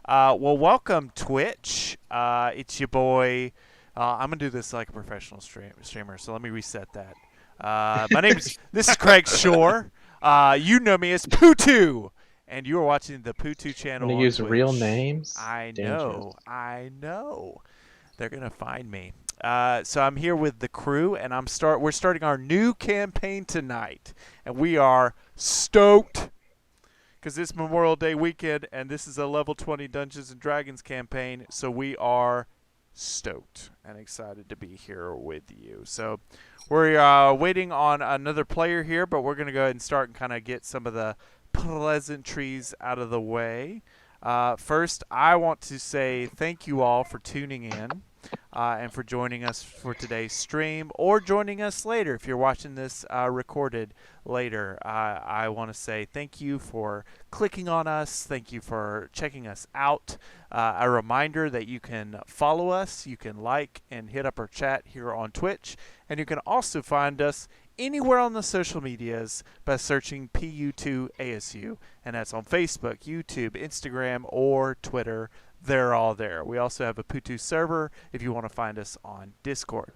Well, welcome Twitch. It's your boy. I'm gonna do this like a professional streamer, so let me reset that. My name's This is Craig Shore. You know me as Pootu, and you are watching the Pootu Want channel to on use real Twitch. names? I Dangerous. know, I know. They're gonna find me. So I'm here with the crew, and we're starting our new campaign tonight, and we are stoked because it's Memorial Day weekend, and this is a level 20 Dungeons and Dragons campaign. So we are stoked and excited to be here with you. So we're waiting on another player here, but we're gonna go ahead and start and kind of get some of the pleasantries out of the way. First, I want to say thank you all for tuning in and for joining us for today's stream or joining us later if you're watching this recorded later. I want to say thank you for clicking on us. Thank you for checking us out. A reminder that you can follow us, you can like and hit up our chat here on Twitch, and you can also find us anywhere on the social medias by searching PU2ASU, and that's on Facebook, YouTube, Instagram, or Twitter. They're all there. We also have a Putu server if you want to find us on Discord.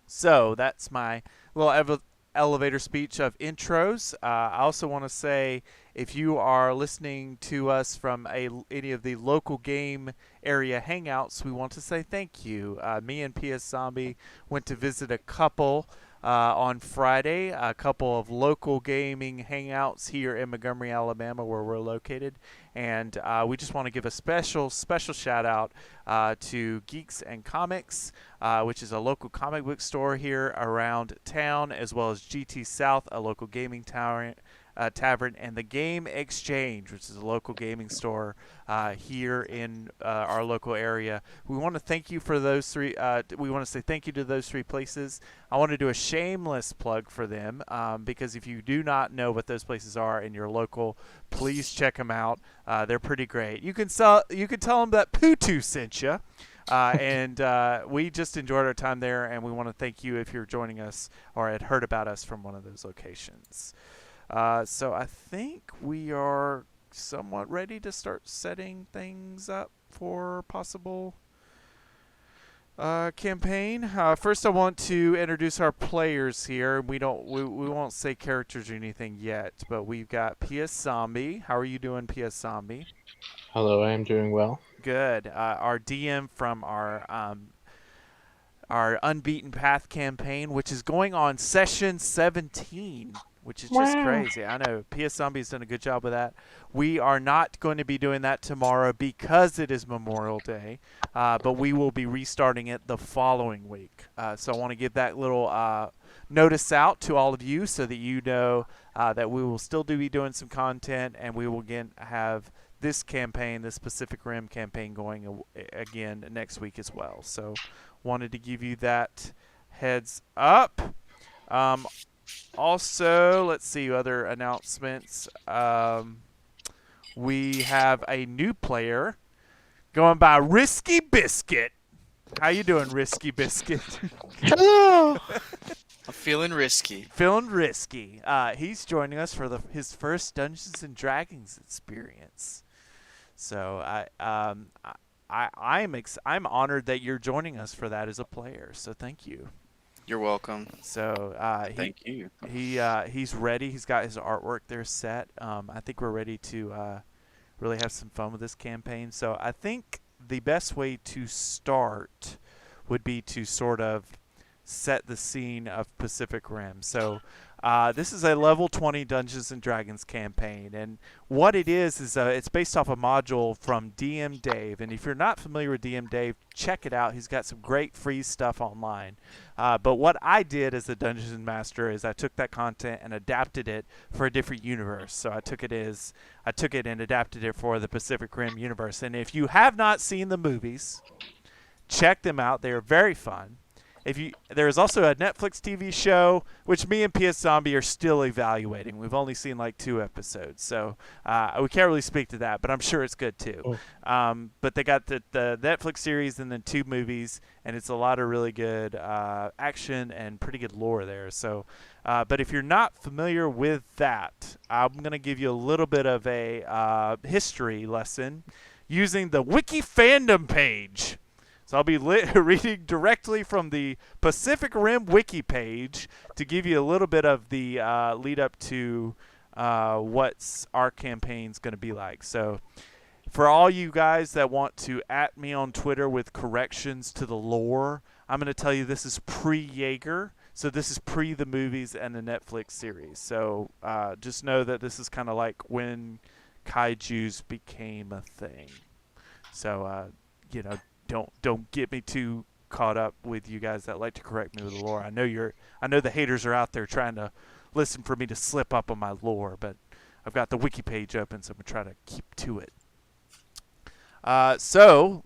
So that's my little elevator speech of intros. I also want to say if you are listening to us from any of the local game area hangouts, we want to say thank you. Me and PS Zombie went to visit a couple on Friday, a couple of local gaming hangouts here in Montgomery, Alabama, where we're located. And we just want to give a special shout out to Geeks and Comics, which is a local comic book store here around town, as well as GT South, a local gaming tavern, and the Game Exchange, which is a local gaming store here in our local area. We want to thank you for those three. We want to say thank you to those three places. I want to do a shameless plug for them because if you do not know what those places are in your local, please check them out. They're pretty great. You can tell them that Putu sent you. And we just enjoyed our time there, and we want to thank you if you're joining us or had heard about us from one of those locations. So I think we are somewhat ready to start setting things up for possible campaign. First, I want to introduce our players here. We won't say characters or anything yet, but we've got PS Zombie. How are you doing, PS Zombie? Hello, I am doing well. Good. Our DM from our Unbeaten Path campaign, which is going on session 17, which is just Wow. crazy. I know PS Zombie's done a good job with that. We are not going to be doing that tomorrow because it is Memorial Day, but we will be restarting it the following week. So I want to give that little notice out to all of you so that you know that we will still be doing some content, and we will again have this campaign, this Pacific Rim campaign, going again next week as well. So wanted to give you that heads up. Also, let's see other announcements. We have a new player going by Risky Biscuit. How you doing, Risky Biscuit? Hello. I'm feeling risky. Feeling risky. He's joining us for his first Dungeons and Dragons experience. So I'm honored that you're joining us for that as a player. So thank you. You're welcome. So Thank you. he's ready. He's got his artwork there set. I think we're ready to really have some fun with this campaign. So I think the best way to start would be to sort of set the scene of Pacific Rim. So this is a level 20 Dungeons and Dragons campaign, and what it is it's based off a module from DM Dave. And if you're not familiar with DM Dave, check it out. He's got some great free stuff online. But what I did as a Dungeon Master is I took that content and adapted it for a different universe. So I took it and adapted it for the Pacific Rim universe. And if you have not seen the movies, check them out. They are very fun. There is also a Netflix TV show which me and PS Zombie are still evaluating. We've only seen like 2 episodes, so we can't really speak to that, but I'm sure it's good too. But they got the Netflix series and then 2 movies, and it's a lot of really good action and pretty good lore there. So, but if you're not familiar with that, I'm gonna give you a little bit of a history lesson. using the Wiki fandom page. So I'll be reading directly from the Pacific Rim Wiki page to give you a little bit of the lead up to what's our campaign's going to be like. So for all you guys that want to at me on Twitter with corrections to the lore, I'm going to tell you this is pre-Jaeger. So this is pre the movies and the Netflix series. So just know that this is kind of like when Kaijus became a thing. So, don't get me too caught up with you guys that like to correct me with the lore. I know the haters are out there trying to listen for me to slip up on my lore, but I've got the wiki page open, so I'm gonna try to keep to it. So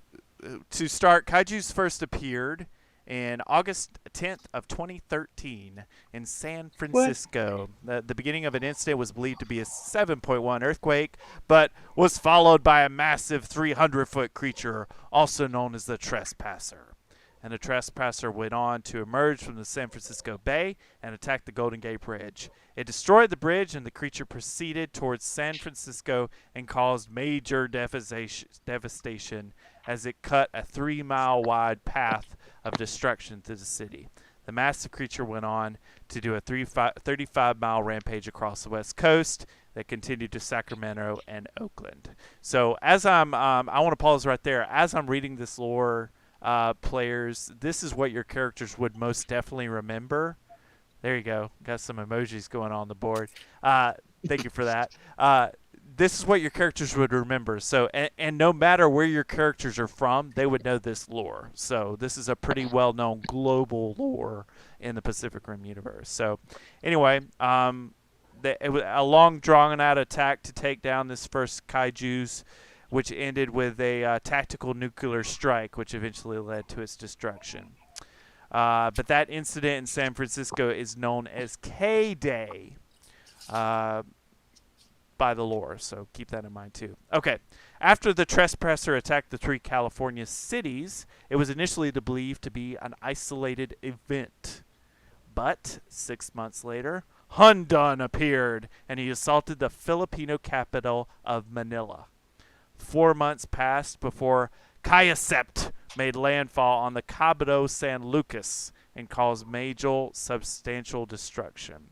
to start, Kaijus first appeared in August 10th of 2013 in San Francisco. The beginning of an incident was believed to be a 7.1 earthquake, but was followed by a massive 300-foot creature, also known as the Trespasser. And the Trespasser went on to emerge from the San Francisco Bay and attack the Golden Gate Bridge. It destroyed the bridge, and the creature proceeded towards San Francisco and caused major devastation as it cut a 3-mile-wide path of destruction through the city. The massive creature went on to do a 35-mile rampage across the West Coast that continued to Sacramento and Oakland. So as I want to pause right there. As I'm reading this lore, players, this is what your characters would most definitely remember. There you go. Got some emojis going on the board. Thank you for that. This is what your characters would remember. So, and no matter where your characters are from, they would know this lore. So this is a pretty well-known global lore in the Pacific Rim universe. So anyway, it was a long, drawn-out attack to take down this first Kaijus, which ended with a tactical nuclear strike, which eventually led to its destruction. But that incident in San Francisco is known as K-Day by the lore, so keep that in mind too. Okay, after the Trespasser attacked the 3 California cities, it was initially believed to be an isolated event. But 6 months later, Hundun appeared, and he assaulted the Filipino capital of Manila. 4 months passed before Kayasept made landfall on the Cabo San Lucas and caused major substantial destruction.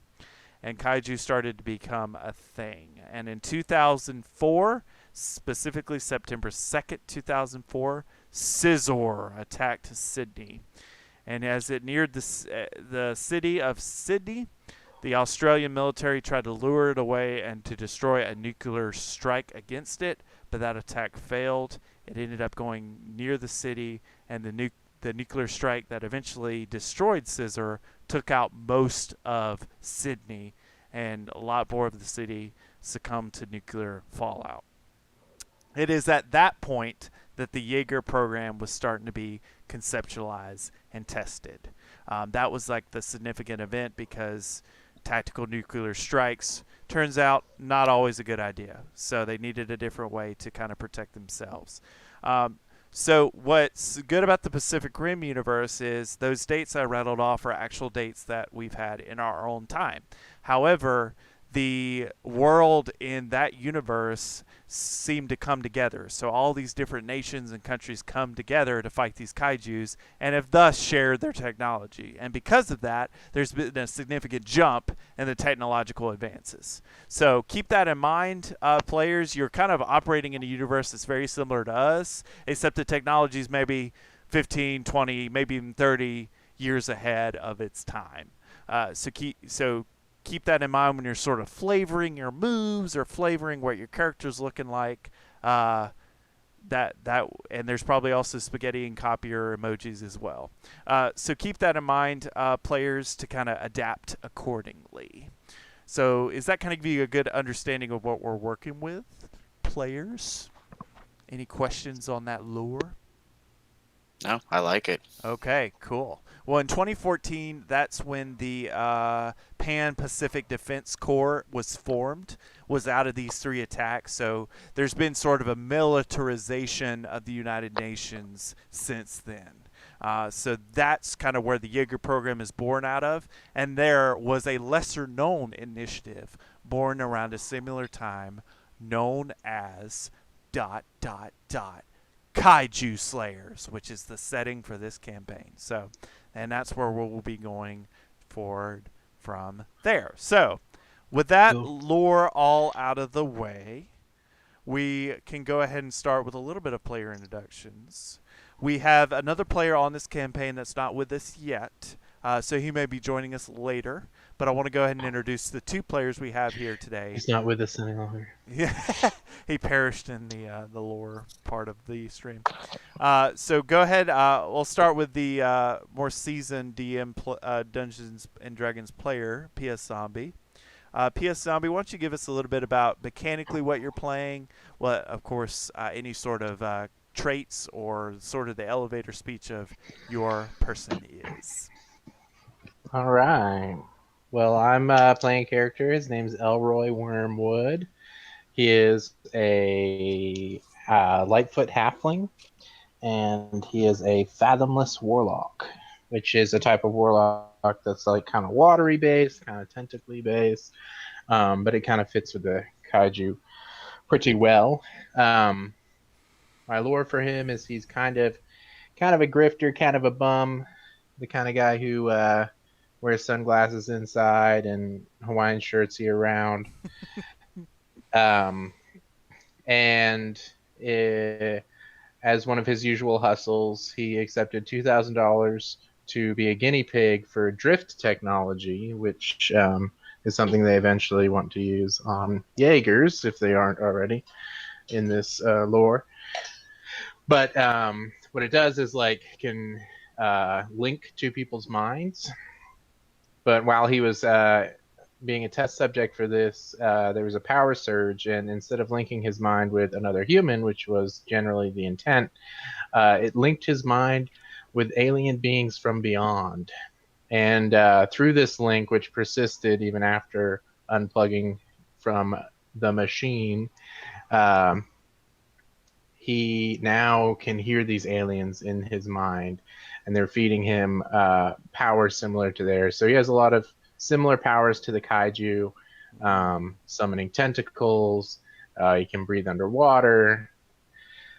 And Kaiju started to become a thing. And in 2004, specifically September 2nd, 2004, Scizor attacked Sydney. And as it neared the city of Sydney, the Australian military tried to lure it away and to destroy a nuclear strike against it, but that attack failed. It ended up going near the city, and the nuclear strike that eventually destroyed Scizor took out most of Sydney, and a lot more of the city succumbed to nuclear fallout. It is at that point that the Jaeger program was starting to be conceptualized and tested. That was like the significant event because tactical nuclear strikes turns out not always a good idea. So they needed a different way to kind of protect themselves. So what's good about the Pacific Rim universe is those dates I rattled off are actual dates that we've had in our own time. However, the world in that universe seemed to come together. So all these different nations and countries come together to fight these kaijus and have thus shared their technology. And because of that, there's been a significant jump in the technological advances. So keep that in mind, players. You're kind of operating in a universe that's very similar to us, except the technology is maybe 15, 20, maybe even 30 years ahead of its time. So keep that in mind when you're sort of flavoring your moves or flavoring what your character's looking like. And there's probably also spaghetti and copier emojis as well. So keep that in mind, players, to kind of adapt accordingly. So is that kind of give you a good understanding of what we're working with, players? Any questions on that lore? No, I like it. Okay, cool. Well, in 2014, that's when the Pan-Pacific Defense Corps was formed, was out of these 3 attacks. So there's been sort of a militarization of the United Nations since then. So that's kind of where the Jaeger program is born out of. And there was a lesser-known initiative born around a similar time known as dot dot dot Kaiju Slayers, which is the setting for this campaign. So, and that's where we'll be going forward from there. So, with that Cool. lore all out of the way, we can go ahead and start with a little bit of player introductions. We have another player on this campaign that's not with us yet, so he may be joining us later. But I want to go ahead and introduce the two players we have here today. He's not with us any longer. Yeah, he perished in the lore part of the stream. So go ahead. We'll start with the more seasoned DM Dungeons and Dragons player, PS Zombie. PS Zombie, why don't you give us a little bit about mechanically what you're playing? What, of course, any sort of traits or sort of the elevator speech of your person is. All right. Well, I'm playing a character. His name's Elroy Wormwood. He is a Lightfoot halfling, and he is a Fathomless warlock, which is a type of warlock that's like kind of watery based, kind of tentacly based, but it kind of fits with the kaiju pretty well. My lore for him is he's kind of a grifter, kind of a bum, the kind of guy who wears sunglasses inside and Hawaiian shirts year round. And as one of his usual hustles, he accepted $2,000 to be a guinea pig for drift technology, which is something they eventually want to use on Jaegers if they aren't already in this lore. But what it does is like can link to people's minds. But while he was being a test subject for this, there was a power surge, and instead of linking his mind with another human, which was generally the intent, it linked his mind with alien beings from beyond. And through this link, which persisted even after unplugging from the machine, he now can hear these aliens in his mind, and they're feeding him power similar to theirs. So he has a lot of similar powers to the kaiju, summoning tentacles. He can breathe underwater,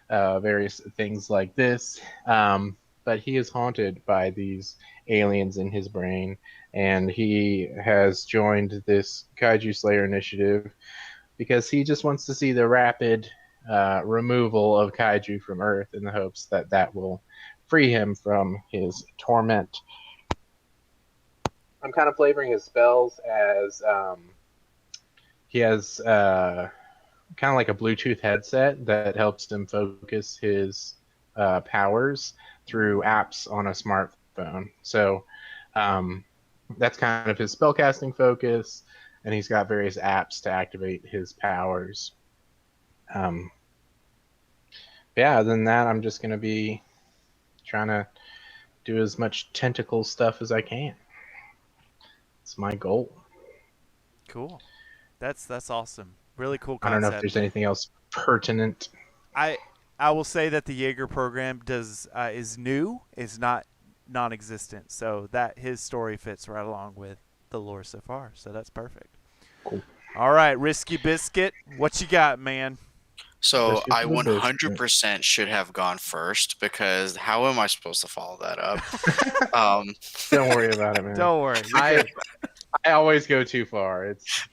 various things like this. But he is haunted by these aliens in his brain, and he has joined this Kaiju Slayer initiative because he just wants to see the rapid removal of kaiju from Earth in the hopes that that will free him from his torment. I'm kind of flavoring his spells as he has kind of like a Bluetooth headset that helps him focus his powers through apps on a smartphone. So that's kind of his spellcasting focus, and he's got various apps to activate his powers. Yeah, other than that, I'm just going to be trying to do as much tentacle stuff as I can. It's my goal. Cool. That's awesome. Really cool I concept. don't know if there's anything else pertinent. I will say that the Jaeger program is new, is not non-existent. So that his story fits right along with the lore so far. So that's perfect. Cool. All right, Risky Biscuit, what you got, man? So Especially I for the 100% should have gone first, because how am I supposed to follow that up? Don't worry about it, man. Don't worry. I always go too far. It's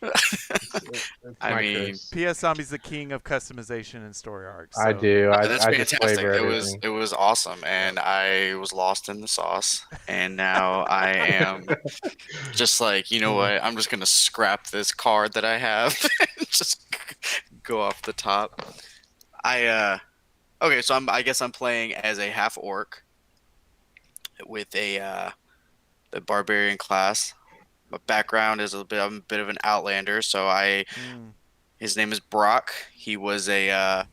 I my mean, curse. PS Zombie's the king of customization and story arcs. I so- do. That's I just fantastic. flavor It everything. was awesome, and I was lost in the sauce, and now I am just like, you know what? I'm just gonna scrap this card that I have and just go off the top. Okay, so I guess I'm playing as a half orc with the barbarian class. My background is I'm a bit of an outlander, so his name is Brock. He was I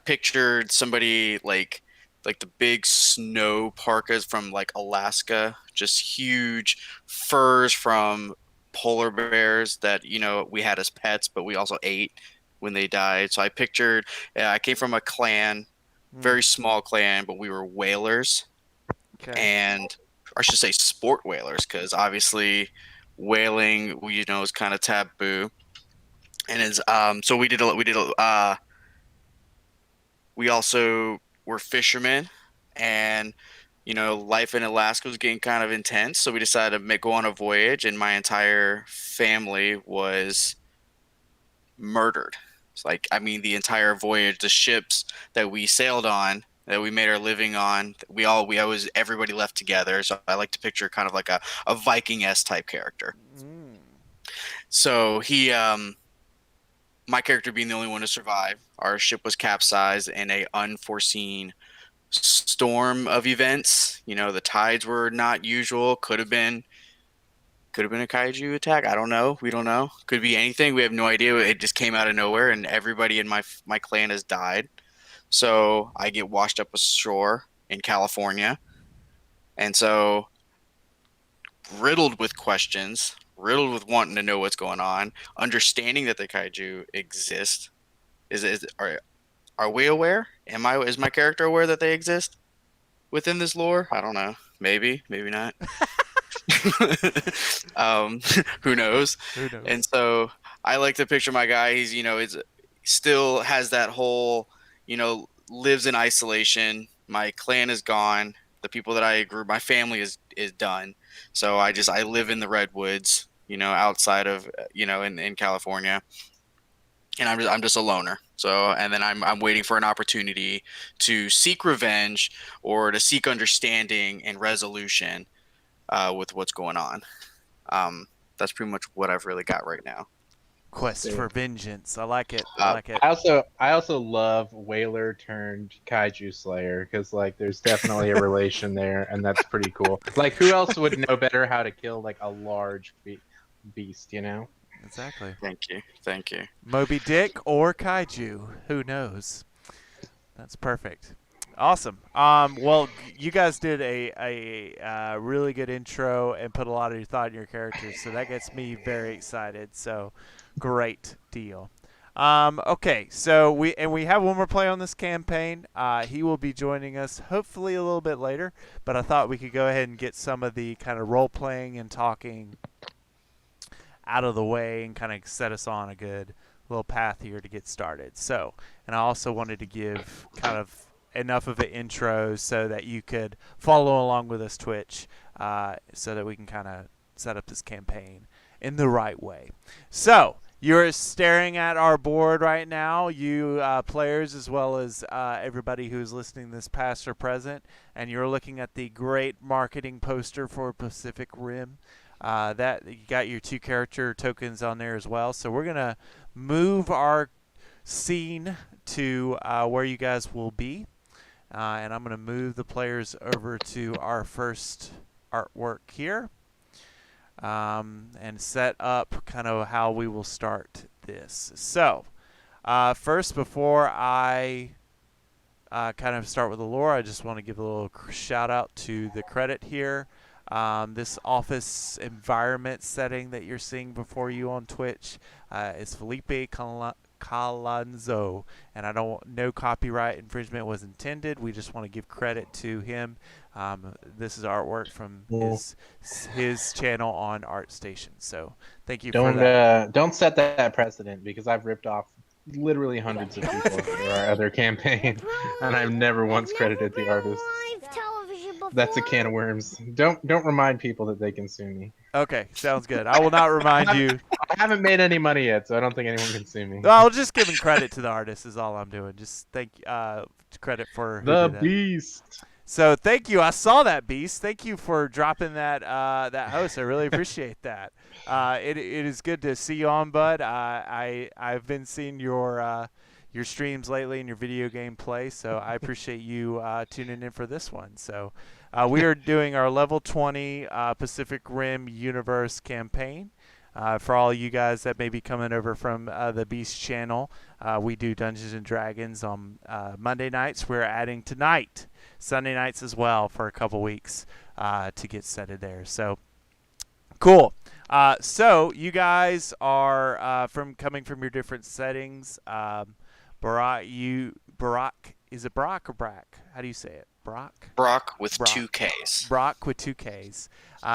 pictured somebody like the big snow parkas from like Alaska, just huge furs from polar bears that we had as pets, but we also ate when they died. So I pictured I came from a clan, very small clan, but we were whalers, Okay. and or I should say sport whalers, because obviously whaling is kind of taboo. And it's so we did We also were fishermen, and life in Alaska was getting kind of intense, so we decided to go on a voyage, and my entire family was murdered. It's like, I mean, the entire voyage, the ships that we sailed on, that we made our living on, I was everybody left together. So I like to picture kind of like a Viking-esque type character. Mm. So my character being the only one to survive, our ship was capsized in a unforeseen storm of events. The tides were not usual. Could have been a kaiju attack. I don't know. We don't know. Could be anything. We have no idea. It just came out of nowhere, and everybody in my clan has died. So I get washed up ashore in California, and so riddled with questions, riddled with wanting to know what's going on, understanding that the kaiju exist. Are we aware? Is my character aware that they exist within this lore? I don't know. Maybe, maybe not. um, who knows? Who knows? And so I like to picture my guy. He's is still has that whole lives in isolation. My clan is gone. The people that I grew, my family is done. So I live in the redwoods, outside of in California, and I'm just a loner. So, and then I'm waiting for an opportunity to seek revenge or to seek understanding and resolution with what's going on. That's pretty much what I've really got right now. Quest for vengeance. I like it. I Uh, like it. I also love Whaler turned Kaiju Slayer because like there's definitely a relation there, and that's pretty cool. Like who else would know better how to kill like a large beast, you know? Exactly. Thank you. Moby Dick or Kaiju. Who knows? That's perfect. Awesome. Well, you guys did a really good intro and put a lot of your thought in your characters, so that gets me very excited. So, great deal. Okay, so we have one more play on this campaign. He will be joining us hopefully a little bit later, but I thought we could go ahead and get some of the kind of role playing and talking out of the way and kind of set us on a good little path here to get started. So, and I also wanted to give kind of enough of an intro so that you could follow along with us Twitch, so that we can kind of set up this campaign in the right way. So, you're staring at our board right now, you players as well as everybody who's listening this past or present, and you're looking at the great marketing poster for Pacific Rim. That you got your 2 character tokens on there as well. So we're gonna move our scene to where you guys will be, and I'm gonna move the players over to our first artwork here, and set up kind of how we will start this. So first, before I kind of start with the lore, I just want to give a little shout out to the credit here. This office environment setting that you're seeing before you on Twitch is Felipe Calanzo, and no copyright infringement was intended. We just want to give credit to him. This is artwork from his channel on ArtStation. So thank you for that. Don't set that precedent because I've ripped off literally hundreds of people for our other campaign, and I've never once credited the artist. That's a can of worms. Don't remind people that they can sue me. Okay, sounds good. I will not remind you. I haven't made any money yet, so I don't think anyone can sue me. I'll just giving credit to the artist is all I'm doing. Just credit for the beast. So thank you. I saw that beast. Thank you for dropping that that host. I really appreciate that. It is good to see you on, bud. I've been seeing your streams lately and your video game play, so I appreciate you tuning in for this one. So we are doing our level 20 Pacific Rim Universe campaign. For all you guys that may be coming over from the Beast channel, we do Dungeons and Dragons on Monday nights. We're adding tonight, Sunday nights as well for a couple weeks to get set there. So cool. So you guys are coming from your different settings. Barack, is it Brock or Brack? How do you say it? Brock? Brock with 2 Ks. Brock with 2 Ks.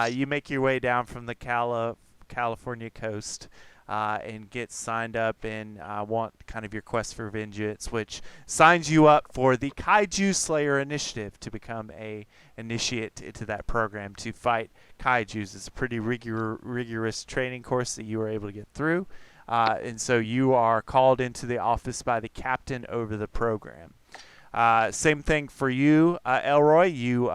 You make your way down from the California coast, and get signed up and want kind of your quest for vengeance, which signs you up for the Kaiju Slayer Initiative to become a initiate into that program to fight kaijus. It's a pretty rigorous training course that you were able to get through, and so you are called into the office by the captain over the program. Same thing for you, Elroy. You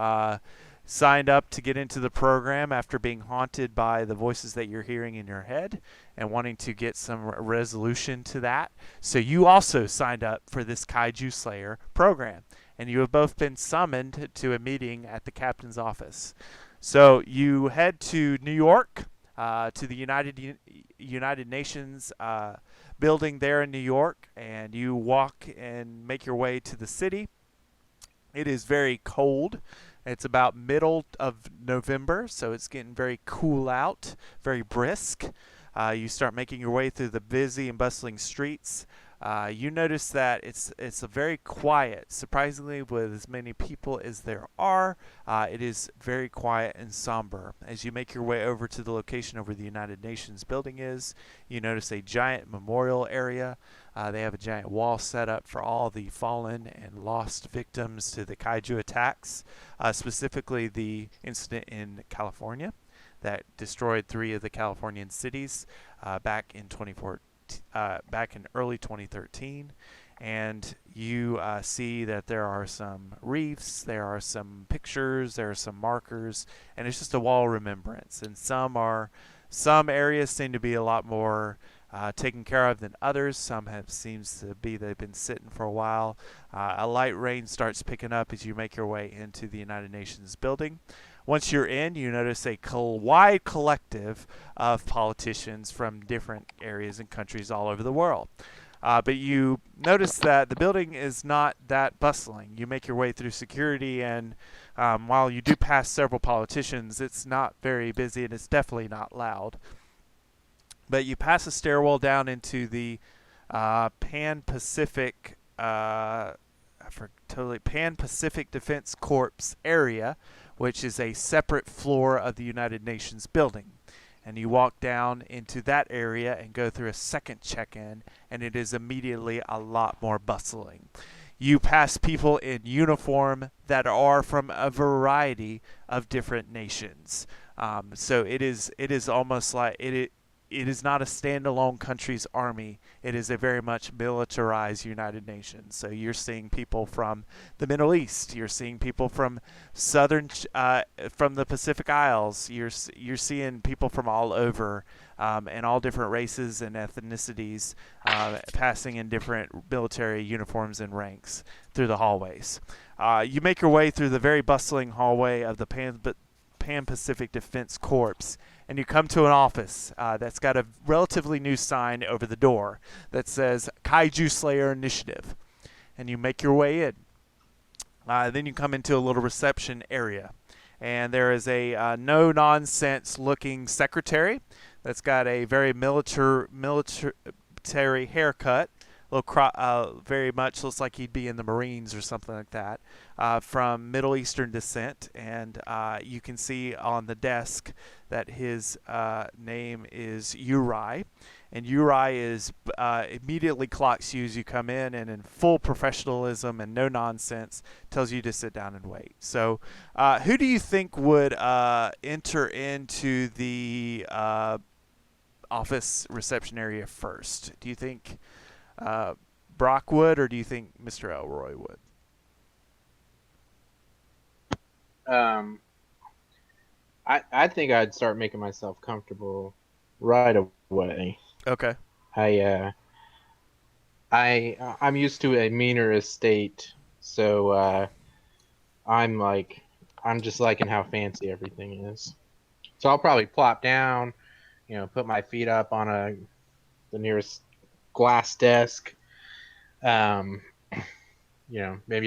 signed up to get into the program after being haunted by the voices that you're hearing in your head and wanting to get some resolution to that. So you also signed up for this Kaiju Slayer program, and you have both been summoned to a meeting at the captain's office. So you head to New York, to the United Nations building there in New York, and you walk and make your way to the city. It is very cold. It's about middle of November, so it's getting very cool out, very brisk. You start making your way through the busy and bustling streets. You notice that it's a very quiet, surprisingly, with as many people as there are. It is very quiet and somber. As you make your way over to the location of where the United Nations building is, you notice a giant memorial area. They have a giant wall set up for all the fallen and lost victims to the kaiju attacks, specifically the incident in California that destroyed 3 of the Californian cities back in early 2013. And you see that there are some wreaths, there are some pictures, there are some markers, and it's just a wall of remembrance. And some areas seem to be a lot more taken care of than others. Some seems to be they've been sitting for a while. A light rain starts picking up as you make your way into the United Nations building. Once you're in, you notice a wide collective of politicians from different areas and countries all over the world. But you notice that the building is not that bustling. You make your way through security, and while you do pass several politicians, it's not very busy, and it's definitely not loud. But you pass a stairwell down into the Pan-Pacific Pan-Pacific Defense Corps area, which is a separate floor of the United Nations building. And you walk down into that area and go through a second check-in, and it is immediately a lot more bustling. You pass people in uniform that are from a variety of different nations. So it is almost like it is not a standalone country's army. It is a very much militarized United Nations. So you're seeing people from the Middle East. You're seeing people from from the Pacific Isles. You're seeing people from all over, and all different races and ethnicities, passing in different military uniforms and ranks through the hallways. You make your way through the very bustling hallway of the Pan-Pacific Defense Corps, and you come to an office that's got a relatively new sign over the door that says Kaiju Slayer Initiative. And you make your way in. Then you come into a little reception area, and there is a no-nonsense looking secretary that's got a very military haircut. Very much looks like he'd be in the Marines or something like that, from Middle Eastern descent. And you can see on the desk that his name is Uri. And Uri is immediately clocks you as you come in, and in full professionalism and no nonsense tells you to sit down and wait. So who do you think would enter into the office reception area first? Do you think Brock would, or do you think Mr. Elroy would? I think I'd start making myself comfortable right away. Okay. I'm used to a meaner estate, so I'm just liking how fancy everything is. So I'll probably plop down, put my feet up on the nearest glass desk, maybe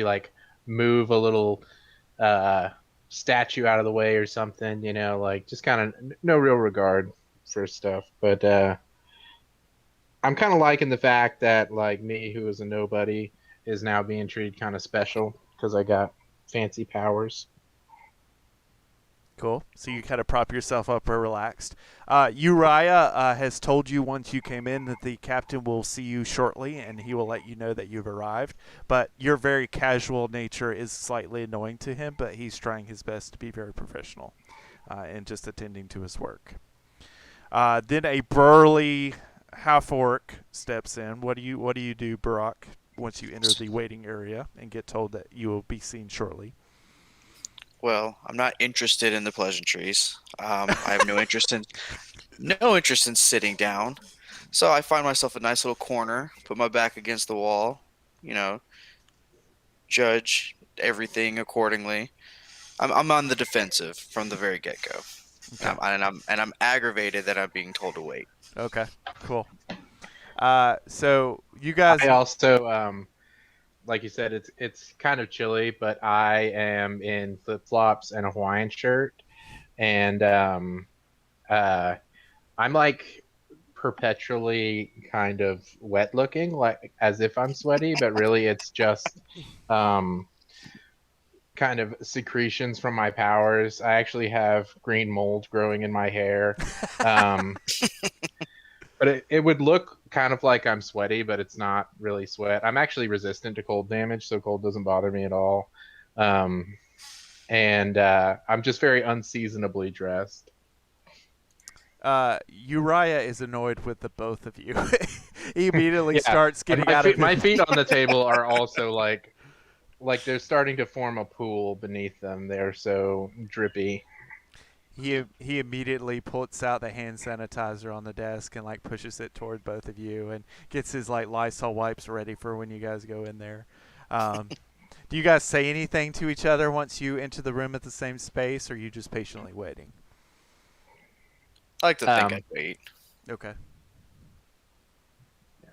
like move a little statue out of the way or something, like just kind of no real regard for stuff. But I'm kind of liking the fact that like me, who is a nobody, is now being treated kind of special because I got fancy powers. Cool. So you kind of prop yourself up or relaxed. Uriah has told you once you came in that the captain will see you shortly and he will let you know that you've arrived. But your very casual nature is slightly annoying to him, but he's trying his best to be very professional and just attending to his work. Then a burly half orc steps in. What do you do, Barack, once you enter the waiting area and get told that you will be seen shortly? Well, I'm not interested in the pleasantries. I have no interest in sitting down. So I find myself a nice little corner, put my back against the wall, you know, judge everything accordingly. I'm on the defensive from the very get go, Okay. and I'm aggravated that I'm being told to wait. Okay. Cool. So you guys. I also, like you said, it's kind of chilly, but I am in flip flops and a Hawaiian shirt, and I'm like perpetually kind of wet looking, like as if I'm sweaty, but really it's just kind of secretions from my powers. I actually have green mold growing in my hair. Um, but it would look kind of like I'm sweaty, but it's not really sweat. I'm actually resistant to cold damage, so cold doesn't bother me at all. And I'm just very unseasonably dressed. Uriah is annoyed with the both of you. He immediately Yeah, starts and getting out of my feet on the table are also like they're starting to form a pool beneath them. They're so drippy. He immediately pulls out the hand sanitizer on the desk and like pushes it toward both of you and gets his like Lysol wipes ready for when you guys go in there. Do you guys say anything to each other once you enter the room at the same space, or are you just patiently waiting? I like to think I'd wait. Okay.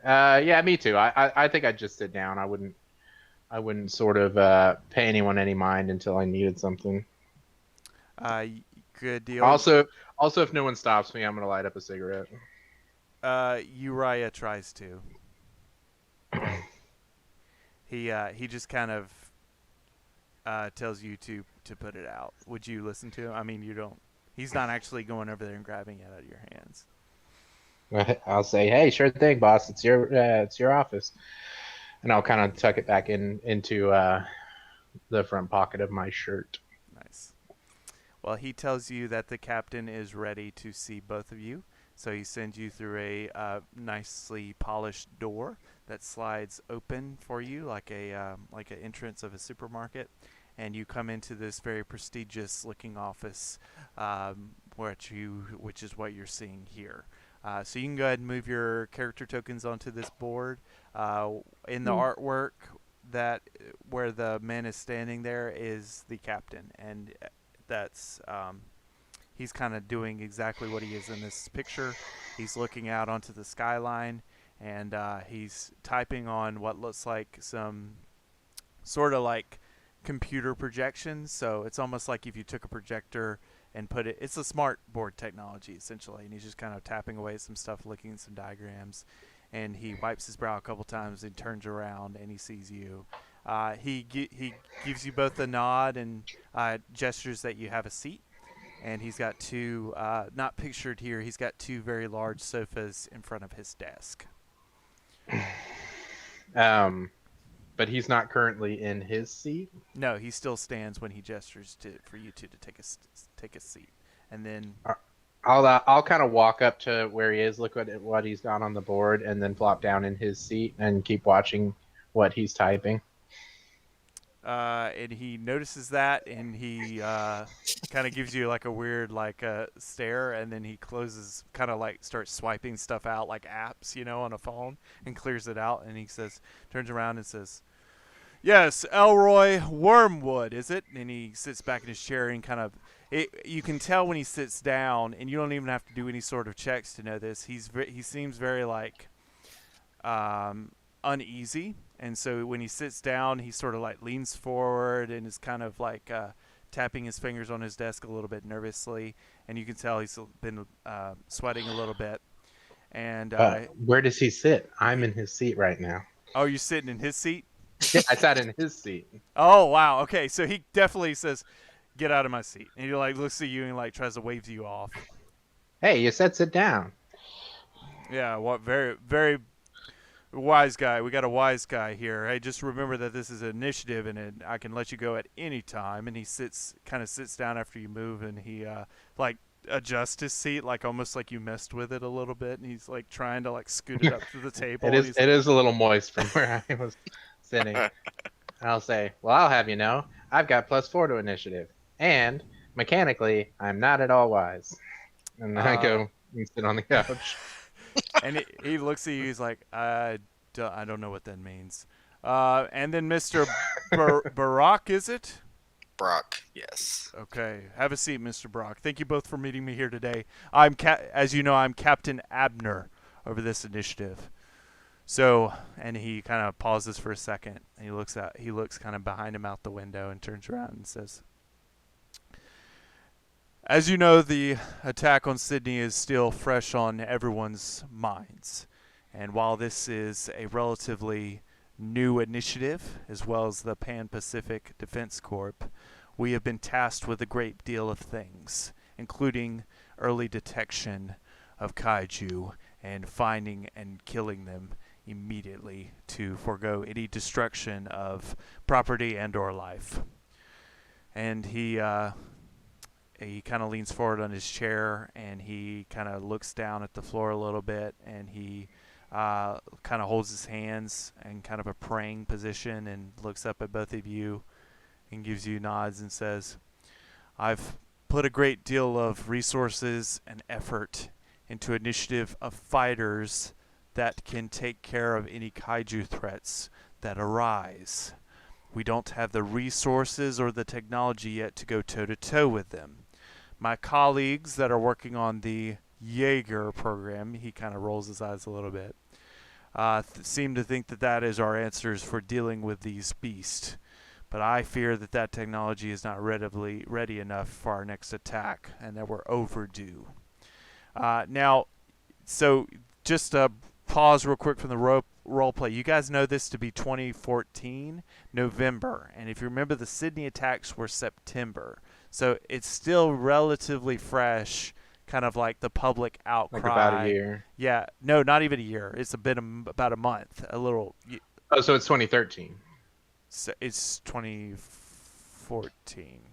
Yeah, me too. I think I'd just sit down. I wouldn't sort of pay anyone any mind until I needed something. Good deal. Also, if no one stops me, I'm gonna light up a cigarette. Uriah tries to. He just kind of tells you to put it out. Would you listen to him? I mean, you don't. He's not actually going over there and grabbing it out of your hands. I'll say, "Hey, sure thing, boss. It's your office," and I'll kind of tuck it back into the front pocket of my shirt. Nice. Well, he tells you that the captain is ready to see both of you, so he sends you through a nicely polished door that slides open for you, like an entrance of a supermarket, and you come into this very prestigious-looking office, which is what you're seeing here. So you can go ahead and move your character tokens onto this board. In the artwork, that where the man is standing there is the captain, and that's he's kind of doing exactly what he is in this picture. He's looking out onto the skyline, and he's typing on what looks like some sort of like computer projections. So it's almost like if you took a projector and put it, it's a smart board technology essentially, and he's just kind of tapping away at some stuff, looking at some diagrams, and he wipes his brow a couple times and turns around and he sees you. He gives you both a nod and gestures that you have a seat, and he's got two, not pictured here, he's got two very large sofas in front of his desk. But he's not currently in his seat. No, he still stands when he gestures for you to take a seat, and then I'll kind of walk up to where he is, look at what he's got on the board, and then flop down in his seat and keep watching what he's typing. And he notices that, and he kind of gives you like a weird stare, and then he closes, kind of like starts swiping stuff out like apps, on a phone, and clears it out, and he turns around and says, "Yes, Elroy Wormwood, is it?" And he sits back in his chair and you can tell when he sits down, and you don't even have to do any sort of checks to know this. He seems very uneasy, and so when he sits down, he sort of like leans forward and is kind of like tapping his fingers on his desk a little bit nervously, and you can tell he's been sweating a little bit. And where does he sit? I'm in his seat right now. Oh, you're sitting in his seat? Yeah, I sat in his seat. Oh, wow. Okay, so he definitely says, get out of my seat. And he like looks at you and like tries to wave you off. Hey, you said sit down. Yeah, what very very wise guy. We got a wise guy here. Hey, just remember that this is an initiative, and I can let you go at any time. And he kind of sits down after you move, and he like adjusts his seat, like almost like you messed with it a little bit, and he's like trying to like scoot it up to the table. It is a little moist from where I was sitting. I'll say, well, I'll have you know, I've got +4 to initiative, and mechanically, I'm not at all wise. And then I go and sit on the couch. And he looks at you. He's like, I don't know what that means. And then Mr. Barack, is it? Brock, yes. Okay, have a seat, Mr. Brock. Thank you both for meeting me here today. As you know, I'm Captain Abner over this initiative. So, and he kind of pauses for a second. And he looks kind of behind him out the window and turns around and says, "As you know, the attack on Sydney is still fresh on everyone's minds. And while this is a relatively new initiative, as well as the Pan-Pacific Defense Corp, we have been tasked with a great deal of things, including early detection of Kaiju and finding and killing them immediately to forego any destruction of property and or life." And he kind of leans forward on his chair, and he kind of looks down at the floor a little bit, and he kind of holds his hands in kind of a praying position and looks up at both of you and gives you nods and says, "I've put a great deal of resources and effort into an initiative of fighters that can take care of any kaiju threats that arise. We don't have the resources or the technology yet to go toe-to-toe with them. My colleagues that are working on the Jaeger program," he kind of rolls his eyes a little bit, "seem to think that that is our answers for dealing with these beasts. But I fear that that technology is not ready enough for our next attack, and that we're overdue." Now, so just pause real quick from the role play. You guys know this to be 2014 November, and if you remember, the Sydney attacks were September, so it's still relatively fresh, kind of like the public outcry. Like about a year. Yeah, no, not even a year. It's about a month, a little. Oh, so it's 2013. So it's 2014.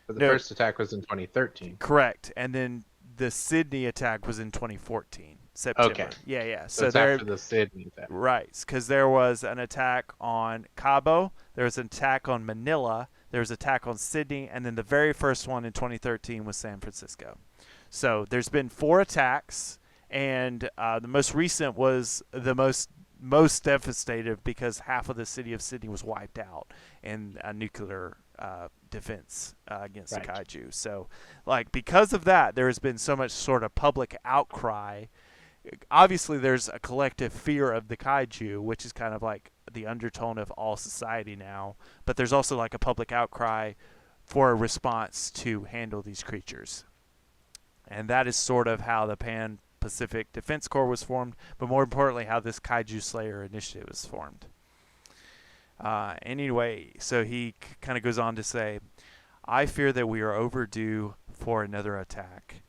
But the first attack was in 2013. Correct, and then the Sydney attack was in 2014 September. Okay. Yeah. So it's after the Sydney attack. Right, because there was an attack on Cabo, there was an attack on Manila, there was an attack on Sydney, and then the very first one in 2013 was San Francisco. So there's been 4 attacks, and the most recent was the most devastating because half of the city of Sydney was wiped out in a nuclear defense against the Kaiju. So, like, because of that, there has been so much sort of public outcry. Obviously, there's a collective fear of the Kaiju, which is kind of like the undertone of all society now. But there's also like a public outcry for a response to handle these creatures. And that is sort of how the Pan-Pacific Defense Corps was formed, but more importantly, how this Kaiju Slayer initiative was formed. Anyway, so he kind of goes on to say, "I fear that we are overdue for another attack,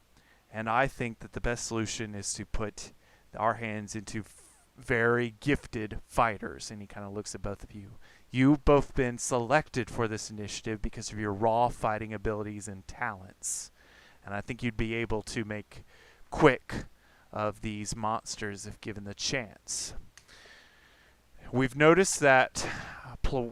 and I think that the best solution is to put our hands into very gifted fighters." And he kind of looks at both of you. "You've both been selected for this initiative because of your raw fighting abilities and talents, and I think you'd be able to make quick of these monsters if given the chance. We've noticed that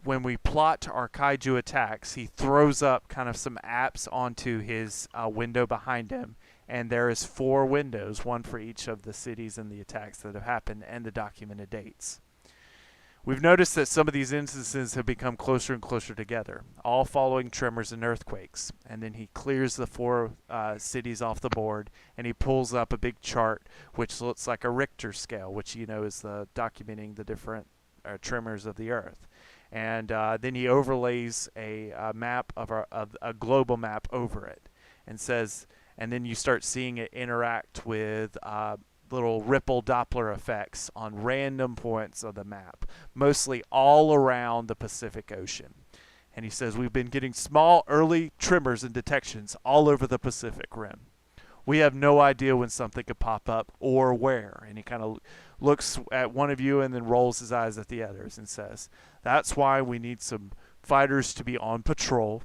when we plot our Kaiju attacks, he throws up kind of some apps onto his window behind him, and there is 4 windows, one for each of the cities and the attacks that have happened and the documented dates. We've noticed that some of these instances have become closer and closer together, all following tremors and earthquakes." And then he clears the 4 cities off the board, and he pulls up a big chart which looks like a Richter scale, which you know is documenting the different tremors of the earth. And then he overlays a map of a global map over it, and says, and then you start seeing it interact with little ripple Doppler effects on random points of the map, mostly all around the Pacific Ocean. And he says, we've been getting small early tremors and detections all over the Pacific Rim. We have no idea when something could pop up or where. And he kind of looks at one of you and then rolls his eyes at the others and says, that's why we need some fighters to be on patrol,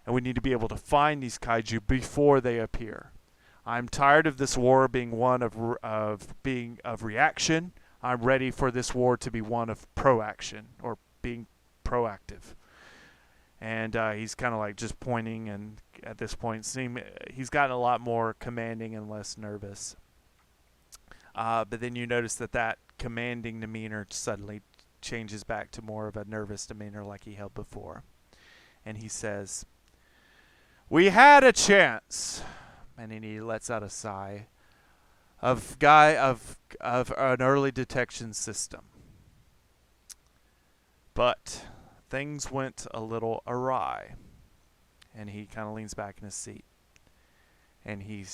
and we need to be able to find these kaiju before they appear. I'm tired of this war being one of reaction. I'm ready for this war to be one of proaction, or being proactive. And he's kind of like just pointing, and at this point, he's gotten a lot more commanding and less nervous. But then you notice that commanding demeanor suddenly changes back to more of a nervous demeanor like he held before. And he says, we had a chance, and then he lets out a sigh, of an early detection system. But things went a little awry. And he kind of leans back in his seat. And he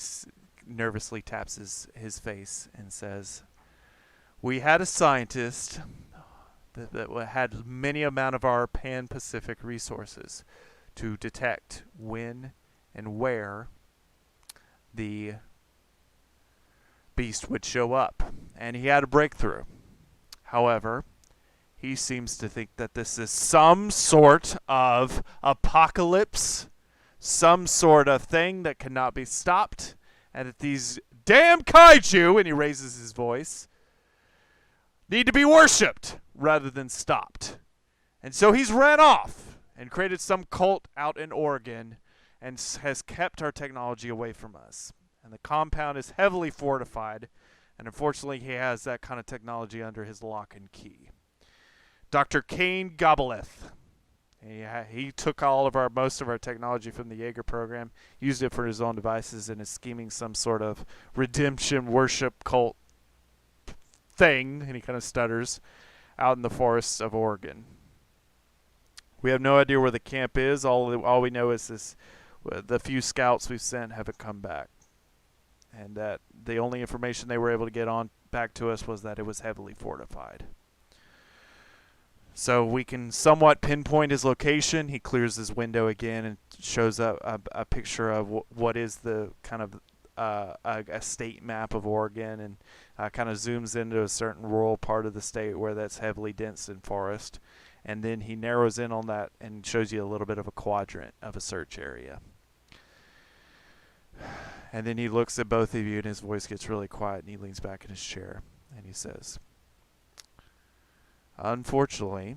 nervously taps his face and says, we had a scientist that had many amount of our pan-Pacific resources to detect when and where the beast would show up. And he had a breakthrough. However, he seems to think that this is some sort of apocalypse, some sort of thing that cannot be stopped, and that these damn kaiju, and he raises his voice, need to be worshipped rather than stopped. And so he's ran off and created some cult out in Oregon and has kept our technology away from us. And the compound is heavily fortified, and unfortunately he has that kind of technology under his lock and key. Dr. Kane Gobeleth. He took most of our technology from the Jaeger program, used it for his own devices, and is scheming some sort of redemption worship cult thing, and he kind of stutters, out in the forests of Oregon. We have no idea where the camp is. All we know is the few scouts we've sent haven't come back, and that the only information they were able to get on back to us was that it was heavily fortified. So we can somewhat pinpoint his location. He clears his window again and shows a picture of what is the kind of a state map of Oregon, and kind of zooms into a certain rural part of the state where that's heavily dense in forest. And then he narrows in on that and shows you a little bit of a quadrant of a search area. And then he looks at both of you, and his voice gets really quiet, and he leans back in his chair, and he says, unfortunately,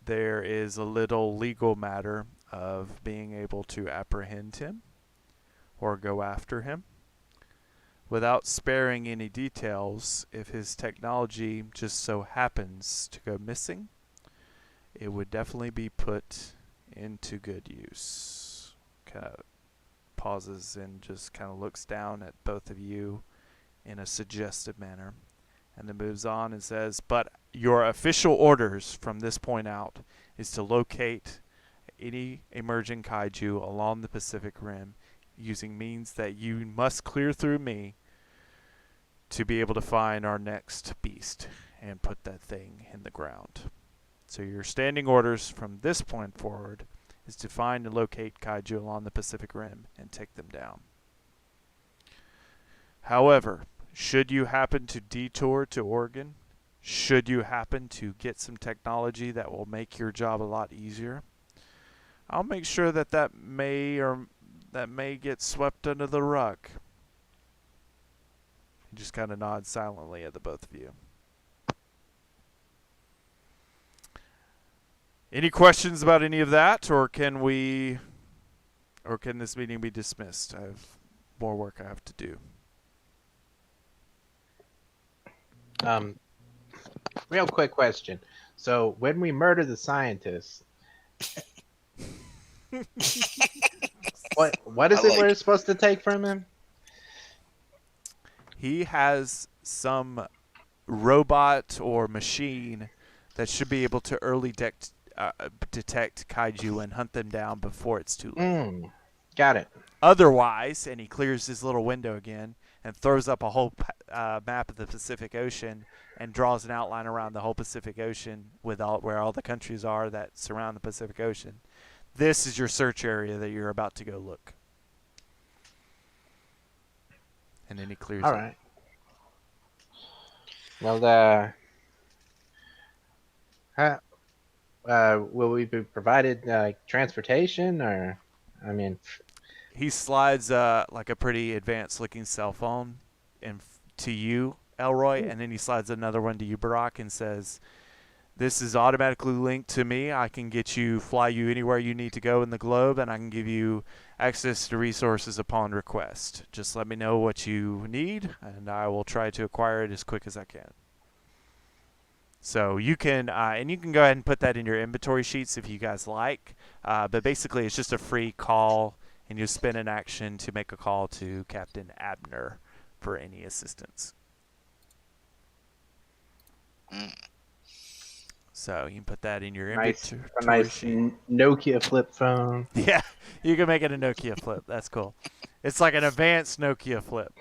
there is a little legal matter of being able to apprehend him or go after him without sparing any details. If his technology just so happens to go missing, it would definitely be put into good use. Kind of pauses and just kind of looks down at both of you in a suggestive manner, and then moves on and says, but your official orders from this point out is to locate any emerging kaiju along the Pacific Rim using means that you must clear through me to be able to find our next beast and put that thing in the ground. So your standing orders from this point forward is to find and locate kaiju along the Pacific Rim and take them down. However, should you happen to detour to Oregon, should you happen to get some technology that will make your job a lot easier, I'll make sure that may get swept under the rug. He just kind of nods silently at the both of you. Any questions about any of that, or can this meeting be dismissed? I have more work I have to do. Real quick question. So when we murder the scientist, what is it we're supposed to take from him? He has some robot or machine that should be able to early detect kaiju and hunt them down before it's too late. Got it. Otherwise, and he clears his little window again, and throws up a whole map of the Pacific Ocean and draws an outline around the whole Pacific Ocean with where all the countries are that surround the Pacific Ocean. This is your search area that you're about to go look. And then he clears All it. right. Well, will we be provided transportation, or, I mean, He slides like a pretty advanced looking cell phone to you, Elroy, and then he slides another one to you, Barack, and says, "This is automatically linked to me. I can fly you anywhere you need to go in the globe, and I can give you access to resources upon request. Just let me know what you need, and I will try to acquire it as quick as I can." So you can, and you can go ahead and put that in your inventory sheets if you guys like. But basically, it's just a free call, and you spend an action to make a call to Captain Abner for any assistance. Mm. So you can put that in your a inventory nice sheet. Nokia flip phone? Yeah, you can make it a Nokia flip. That's cool. It's like an advanced Nokia flip.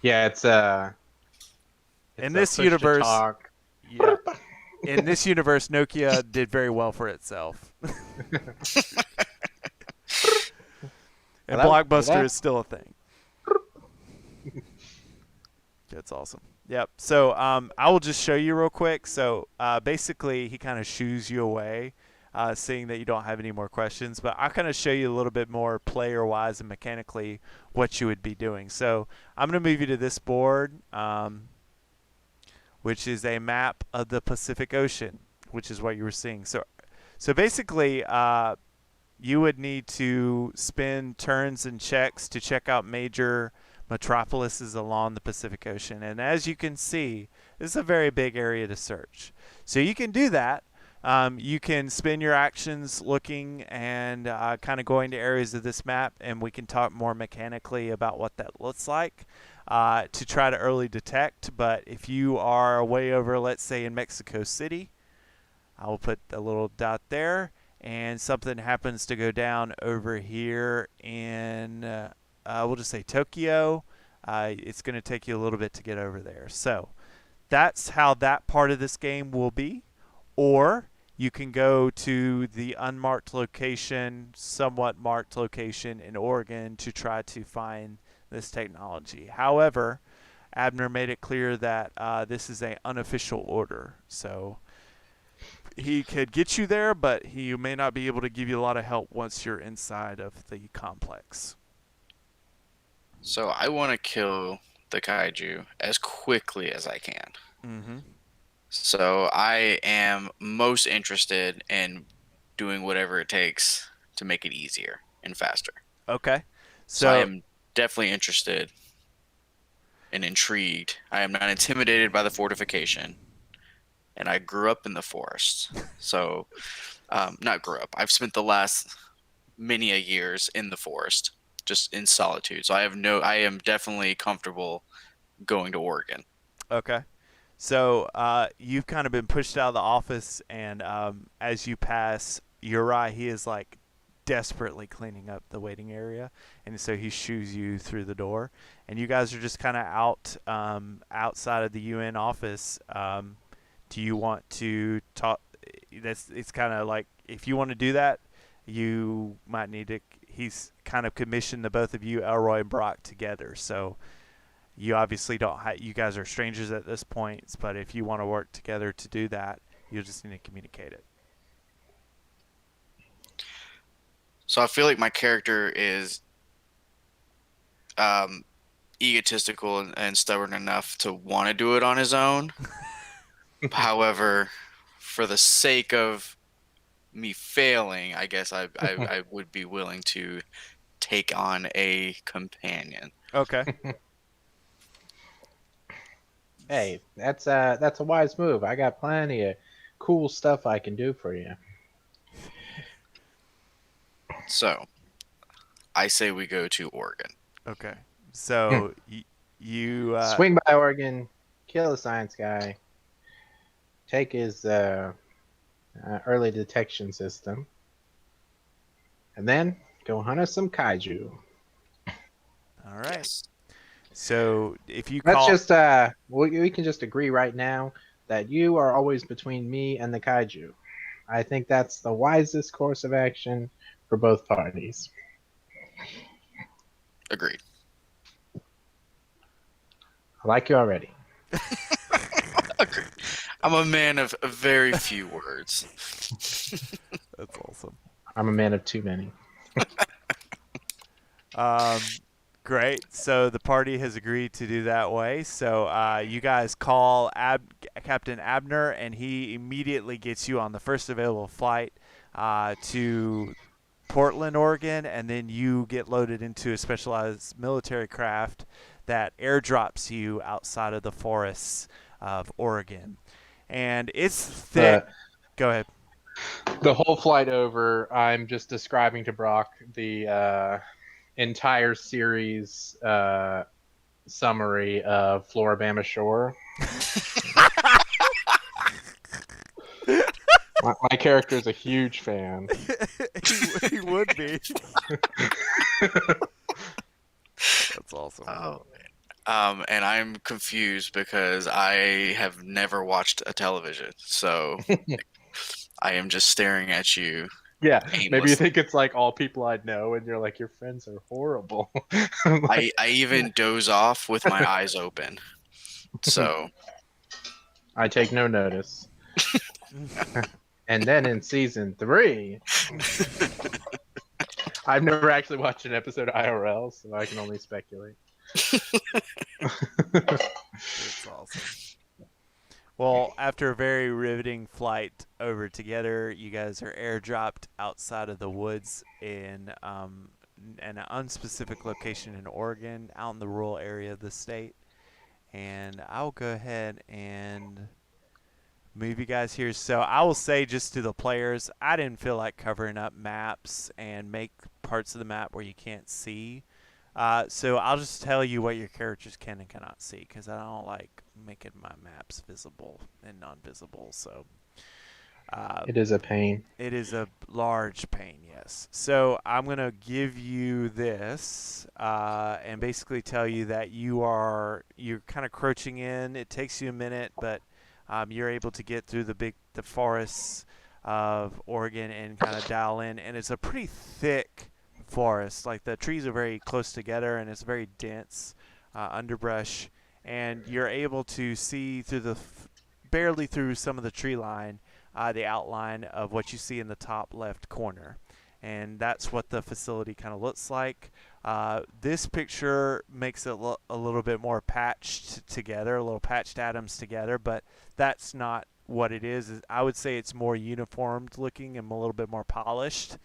Yeah, it's In a this push to universe, talk. yeah. In this universe, Nokia did very well for itself. And Blockbuster is still a thing. That's awesome. Yep. So I will just show you real quick. So basically, he kind of shoos you away, seeing that you don't have any more questions. But I'll kind of show you a little bit more player-wise and mechanically what you would be doing. So I'm going to move you to this board, which is a map of the Pacific Ocean, which is what you were seeing. So basically, you would need to spend turns and checks to check out major metropolises along the Pacific Ocean. And as you can see, this is a very big area to search. So you can do that. You can spend your actions looking and kind of going to areas of this map, and we can talk more mechanically about what that looks like to try to early detect. But if you are way over, let's say in Mexico City, I will put a little dot there, and something happens to go down over here in we'll just say Tokyo, it's going to take you a little bit to get over there. So that's how that part of this game will be. Or you can go to the unmarked location, somewhat marked location in Oregon to try to find this technology. However, Abner made it clear that this is an unofficial order. So he could get you there, but he may not be able to give you a lot of help once you're inside of the complex. So I want to kill the kaiju as quickly as I can. Mm-hmm. So I am most interested in doing whatever it takes to make it easier and faster. Okay. So I am definitely interested and intrigued. I am not intimidated by the fortification. And I grew up in the forest. So, not grew up. I've spent the last many a years in the forest, just in solitude. So I am definitely comfortable going to Oregon. Okay. So you've kind of been pushed out of the office, and as you pass Uri, he is like desperately cleaning up the waiting area, and so he shoos you through the door, and you guys are just kind of out outside of the UN office. Do you want to talk? It's kind of like if you want to do that, you might need to. He's kind of commissioned the both of you, Elroy and Brock, together. So you obviously don't. You guys are strangers at this point, but if you want to work together to do that, you'll just need to communicate it. So I feel like my character is egotistical and stubborn enough to want to do it on his own. However, for the sake of me failing, I guess I would be willing to take on a companion. Okay. Hey, that's a wise move. I got plenty of cool stuff I can do for you. So, I say we go to Oregon. Okay. So you swing by Oregon, kill the science guy, take his early detection system, and then go hunt us some kaiju. All right. Yes. So if you Let's call, just we can just agree right now that you are always between me and the kaiju. I think that's the wisest course of action for both parties. Agreed. I like you already. Agreed. I'm a man of very few words. that's awesome. I'm a man of too many. Great. So the party has agreed to do that way. So you guys call Captain Abner, and he immediately gets you on the first available flight to Portland, Oregon, and then you get loaded into a specialized military craft that airdrops you outside of the forests of Oregon. And it's thick. Go ahead. The whole flight over, I'm just describing to Brock the entire series summary of Floribama Shore. My character is a huge fan. he would be. That's awesome. Oh, and I'm confused because I have never watched a television, so I am just staring at you. Yeah, maybe you Aimlessly. think it's like all people I know, and you're like, your friends are horrible. I even doze off with my eyes open. So I take no notice. And then in season 3, I've never actually watched an episode of IRL, so I can only speculate. That's awesome. Well, after a very riveting flight over together, you guys are airdropped outside of the woods in an unspecific location in Oregon, out in the rural area of the state. And I'll go ahead and move you guys here. So I will say just to the players, I didn't feel like covering up maps and make parts of the map where you can't see. So I'll just tell you what your characters can and cannot see, because I don't like making my maps visible and non-visible. So It is a pain. it is a large pain, yes. So I'm going to give you this and basically tell you that you're kind of crouching in. It takes you a minute, but you're able to get through the forests of Oregon and kind of dial in. And it's a pretty thick forest. Like the trees are very close together, and it's very dense underbrush. And you're able to see through barely through some of the tree line, the outline of what you see in the top left corner. And that's what the facility kind of looks like. This picture makes it a little bit more patched together, a little patched atoms together, but that's not what it is. I would say it's more uniformed looking and a little bit more polished.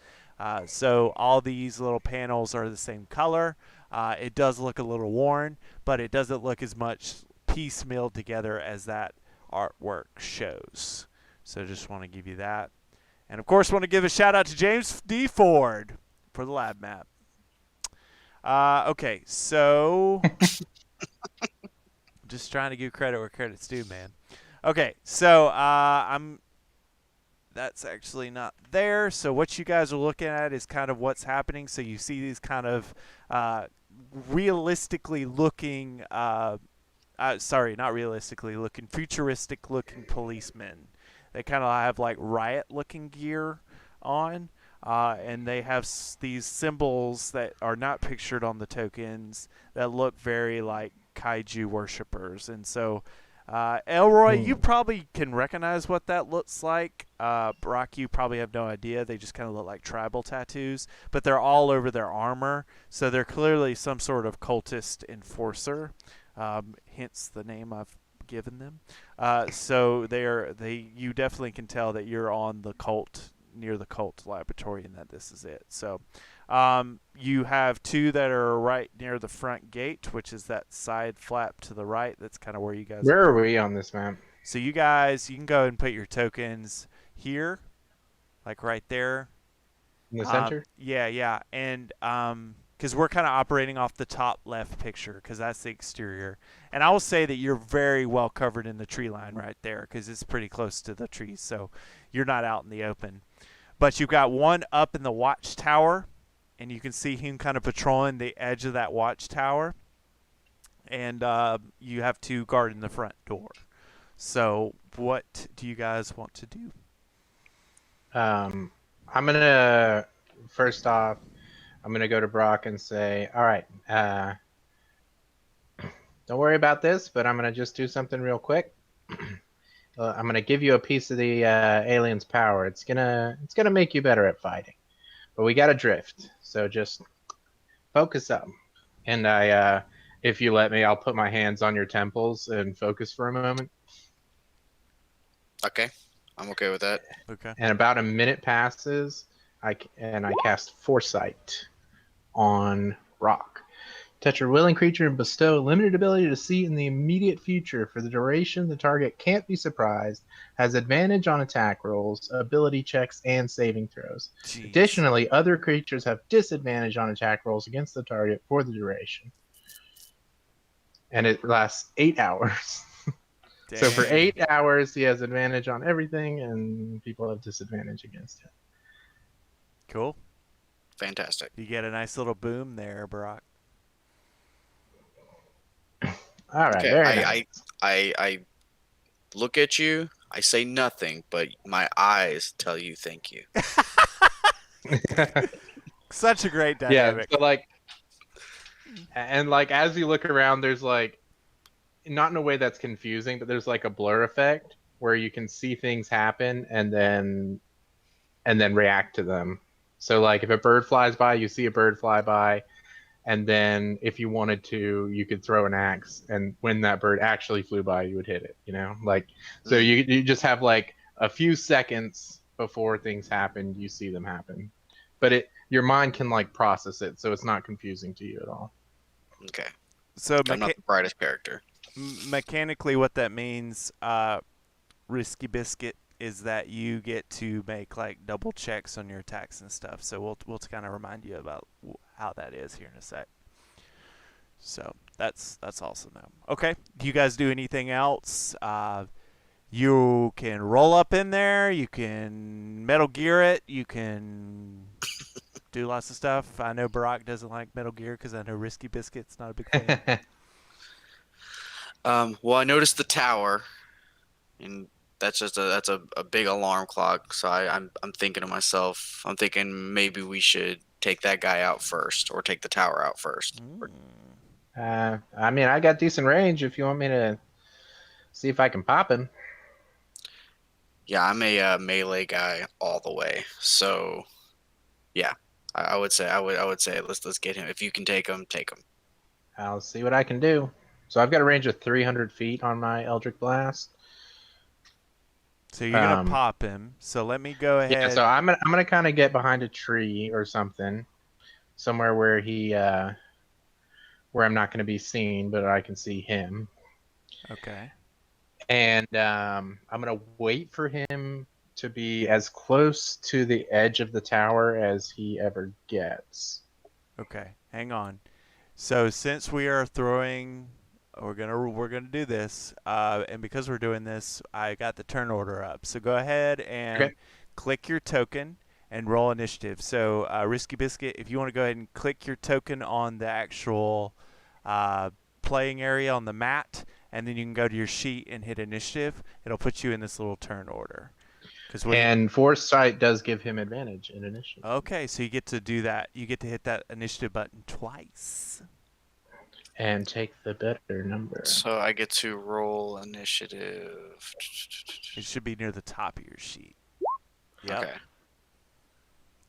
So all these little panels are the same color. It does look a little worn, but it doesn't look as much piecemealed together as that artwork shows. So just want to give you that. And of course, want to give a shout out to James D. Ford for the lab map. Okay, so just trying to give credit where credit's due, man. Okay, so that's actually not there. So what you guys are looking at is kind of what's happening. So you see these kind of realistically looking, sorry, not realistically looking, futuristic looking policemen. They kind of have like riot looking gear on. And they have these symbols that are not pictured on the tokens that look very like kaiju worshippers. And so, Elroy, you probably can recognize what that looks like. Brock, you probably have no idea. They just kind of look like tribal tattoos, but they're all over their armor. So they're clearly some sort of cultist enforcer, hence the name I've given them. So you definitely can tell that you're on the cult, near the cult laboratory, and that this is it. So you have two that are right near the front gate, which is that side flap to the right. That's kind of where you guys Where are we on this map? So you can go and put your tokens here, like right there. In the center? Yeah. And because we're kind of operating off the top left picture, because that's the exterior. And I will say that you're very well covered in the tree line right there, because it's pretty close to the trees, so you're not out in the open. But you've got one up in the watchtower, and you can see him kind of patrolling the edge of that watchtower. and you have to guard in the front door. So, what do you guys want to do? I'm gonna first off, I'm gonna go to Brock and say, all right, don't worry about this, but I'm gonna just do something real quick. I'm gonna give you a piece of the alien's power. It's gonna make you better at fighting, but we got to drift. So just focus up. And if you let me, I'll put my hands on your temples and focus for a moment. Okay, I'm okay with that. Okay. And about a minute passes, I cast Foresight on Rock. Touch a willing creature and bestow a limited ability to see in the immediate future. For the duration, the target can't be surprised, has advantage on attack rolls, ability checks, and saving throws. Jeez. Additionally, other creatures have disadvantage on attack rolls against the target for the duration. And it lasts 8 hours. So for 8 hours, he has advantage on everything, and people have disadvantage against him. Cool. Fantastic. You get a nice little boom there, Brock. All right, Okay, very nice. I look at you. I say nothing, but my eyes tell you thank you. Such a great Yeah, dynamic. so like, and like as you look around, there's like, not in a way that's confusing, but there's like a blur effect where you can see things happen and then react to them. So like if a bird flies by, you see a bird fly by, and then if you wanted to, you could throw an axe, and when that bird actually flew by, you would hit it, you know? Like, so you just have like a few seconds before things happen, you see them happen. But your mind can like process it, so it's not confusing to you at all. Okay. So I'm not the brightest character. mechanically, what that means, Risky Biscuit, is that you get to make like double checks on your attacks and stuff. So we'll kind of remind you about how that is here in a sec. So that's awesome though. Okay, do you guys do anything else? You can roll up in there. You can Metal Gear it. You can do lots of stuff. I know Barack doesn't like Metal Gear because I know Risky Biscuit's not a big fan. Well, I noticed the tower, and that's a big alarm clock. So I'm thinking to myself, I'm thinking maybe we should take that guy out first, or take the tower out first. I mean, I got decent range if you want me to see if I can pop him. Yeah, I'm a melee guy all the way. So, yeah, I would say let's get him. If you can take him, take him. I'll see what I can do. So I've got a range of 300 feet on my Eldritch Blast. So you're gonna pop him. So let me go ahead. Yeah, so I'm gonna kind of get behind a tree or something, somewhere where where I'm not gonna be seen, but I can see him. Okay. And I'm gonna wait for him to be as close to the edge of the tower as he ever gets. Okay, hang on. So since we are throwing, we're gonna do this, and because we're doing this, I got the turn order up. So go ahead and click your token and roll initiative. So Risky Biscuit, if you want to go ahead and click your token on the actual playing area on the mat, and then you can go to your sheet and hit initiative. It'll put you in this little turn order. And Foresight does give him advantage in initiative. Okay, so you get to do that. You get to hit that initiative button twice. And take the better number. So I get to roll initiative. It should be near the top of your sheet. Yep. Okay.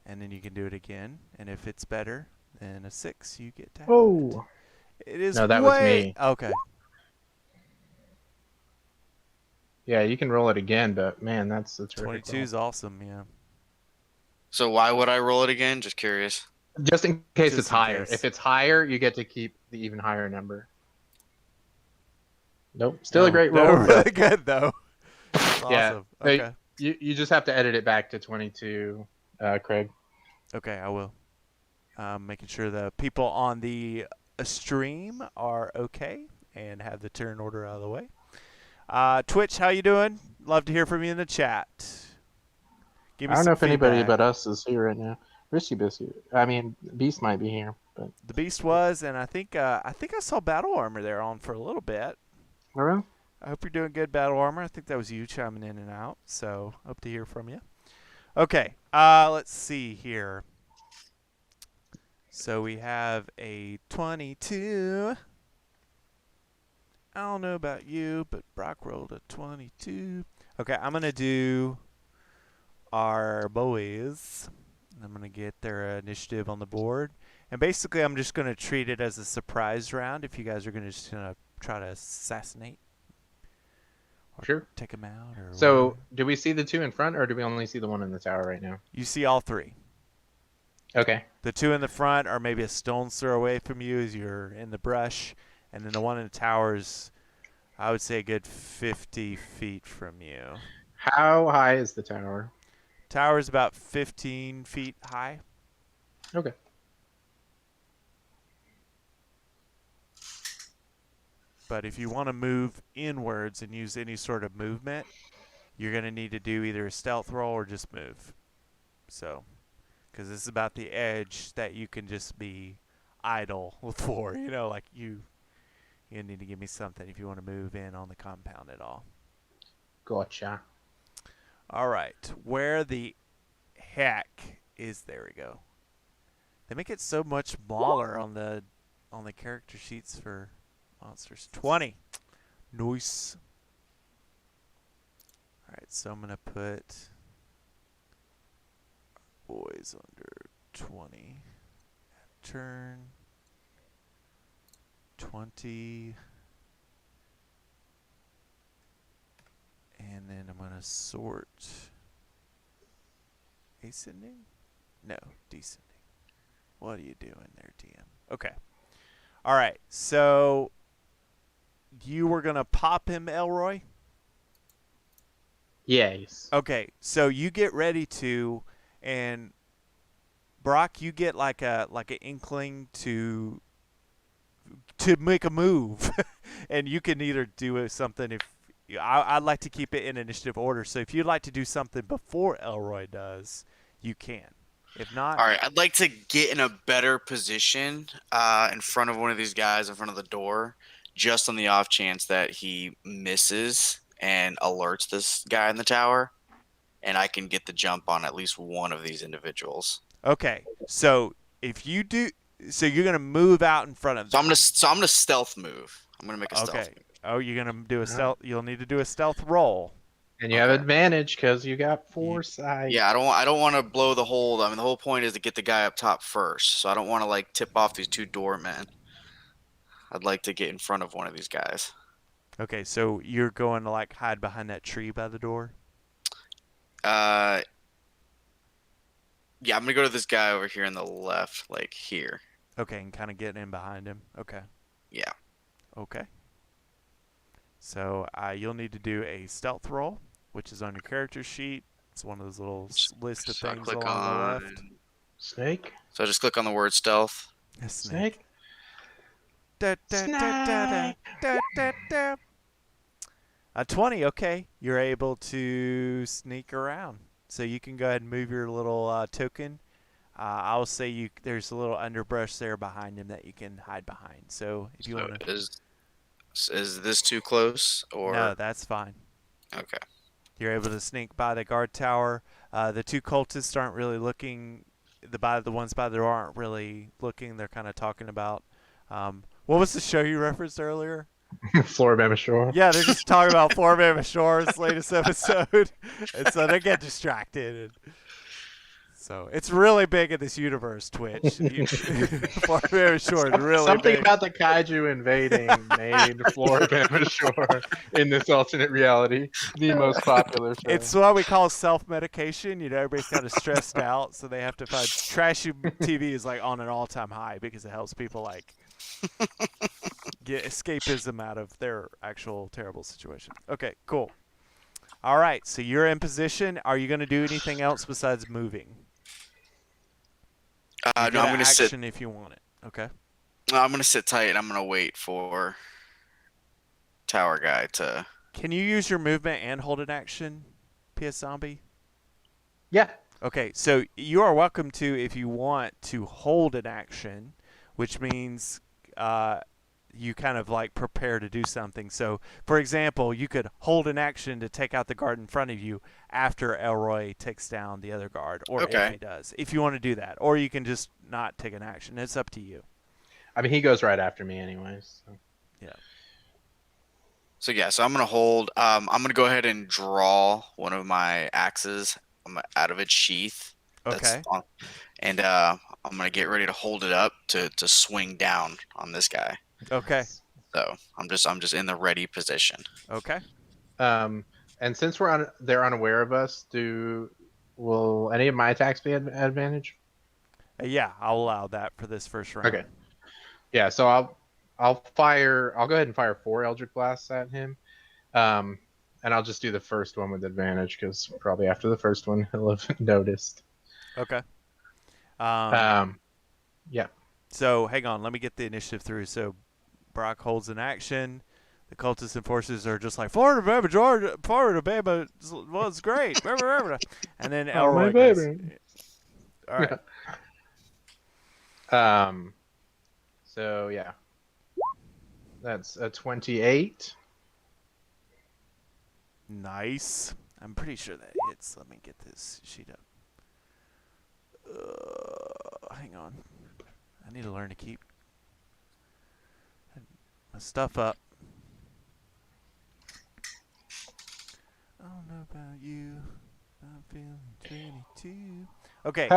And then you can do it again. And if it's better than a 6, you get to have Oh. it. It is No, that was me. Okay. Yeah, you can roll it again, but man, that's a terrific 22 is awesome, yeah. So why would I roll it again? Just curious. Just in case Just it's in higher. case. If it's higher, you get to keep the even higher number. Nope. Still a great roll. Really good, though. Awesome. Yeah. Okay. You just have to edit it back to 22, Craig. Okay, I will. Making sure the people on the stream are okay and have the turn order out of the way. Twitch, how you doing? Love to hear from you in the chat. Give me I don't know if some anybody feedback. but us is here right now. Risky Biscuit. I mean, Beast might be here. But The beast was, and I think I saw battle armor there on for a little bit. all right. I hope you're doing good, battle armor. I think that was you chiming in and out, so hope to hear from you. Okay, let's see here. So we have a 22. I don't know about you, but Brock rolled a 22. Okay, I'm going to do our boys. I'm going to get their initiative on the board. And basically, I'm just going to treat it as a surprise round if you guys are just going to try to assassinate. Or Sure. take them out. Or So, whatever. do we see the two in front, or do we only see the one in the tower right now? You see all three. Okay. The two in the front are maybe a stone's throw away from you as you're in the brush. And then the one in the tower is, I would say, a good 50 feet from you. How high is the tower? Tower is about 15 feet high. Okay. But if you want to move inwards and use any sort of movement, you're going to need to do either a stealth roll or just move. So, because this is about the edge that you can just be idle for. You know, like you need to give me something if you want to move in on the compound at all. Gotcha. All right. Where the heck is, there we go. They make it so much smaller on the character sheets for monsters. 20. Nice. All right, so I'm going to put boys under 20. Turn 20. And then I'm going to sort ascending? No, descending. What are you doing there, DM? Okay. All right, so you were going to pop him, Elroy? Yes. Okay, so you get ready to, and Brock, you get like an inkling to make a move, and you can either do something if I'd like to keep it in initiative order. So if you'd like to do something before Elroy does, you can. If not, All right, I'd like to get in a better position in front of one of these guys in front of the door, just on the off chance that he misses and alerts this guy in the tower, and I can get the jump on at least one of these individuals. okay. So if you do, so you're gonna move out in front of So them. I'm gonna stealth move. I'm gonna make a stealth Okay. move. Oh, you're gonna do a stealth. You'll need to do a stealth roll. And you have Okay. advantage because you got foresight. Yeah, I don't want to blow the hold. I mean, the whole point is to get the guy up top first. So I don't want to like tip off these two doormen. I'd like to get in front of one of these guys. Okay, so you're going to like hide behind that tree by the door. Yeah, I'm gonna go to this guy over here on the left, like here. Okay, and kind of get in behind him. Okay. Yeah. Okay. So you'll need to do a stealth roll, which is on your character sheet. It's one of those little list of So I things click along the on. left. Snake? So I just click on the word stealth. A Snake? Da, da, da, da, da, da, da. 20, okay. You're able to sneak around. So you can go ahead and move your little token. I'll say there's a little underbrush there behind him that you can hide behind. So if you So want to... is this too close or No, that's fine. okay? You're able to sneak by the guard tower. The two cultists aren't really looking. The ones by the door aren't really looking. They're kind of talking about... what was the show you referenced earlier? Floribama Shore? Yeah, they're just talking about Foresight Shore's latest episode, and so they get distracted. So it's really big in this universe, Twitch. Floribama Shore is really Something big. about the kaiju invading made Floribama Shore in this alternate reality the most popular show. It's what we call self-medication. You know, everybody's kind of stressed out, so they have to find trashy TV is like on an all-time high because it helps people like get escapism out of their actual terrible situation. Okay, cool. All right, so you're in position. Are you going to do anything else besides moving? No, I'm gonna sit. Action if you want it. Okay. No, I'm gonna sit tight and I'm gonna wait for tower guy to. Can you use your movement and hold an action, PS Zombie? Yeah. Okay, so you are welcome to, if you want to hold an action, which means you kind of like prepare to do something. So, for example, you could hold an action to take out the guard in front of you after Elroy takes down the other guard, or if Okay. he does, if you want to do that. Or you can just not take an action. It's up to you. I mean, he goes right after me anyways. So. Yeah. So yeah, so I'm gonna hold. I'm gonna go ahead and draw one of my axes out of its sheath. Okay. And I'm gonna get ready to hold it up to swing down on this guy. Okay. So I'm just in the ready position. Okay. And since they're unaware of us, will any of my attacks be advantage? Yeah, I'll allow that for this first round. Okay. Yeah, so I'll go ahead and fire 4 Eldritch Blasts at him. And I'll just do the first one with advantage because probably after the first one he'll have noticed. Okay. Yeah. So hang on, let me get the initiative through. So Brock holds an action. The cultists and forces are just like forward Bama, well, it's great. And then Elroy goes. All right. So yeah, that's a 28. Nice. I'm pretty sure that hits. Let me get this sheet up. Hang on. I need to learn to keep my stuff up. I don't know about you. I'm feeling 22. Okay.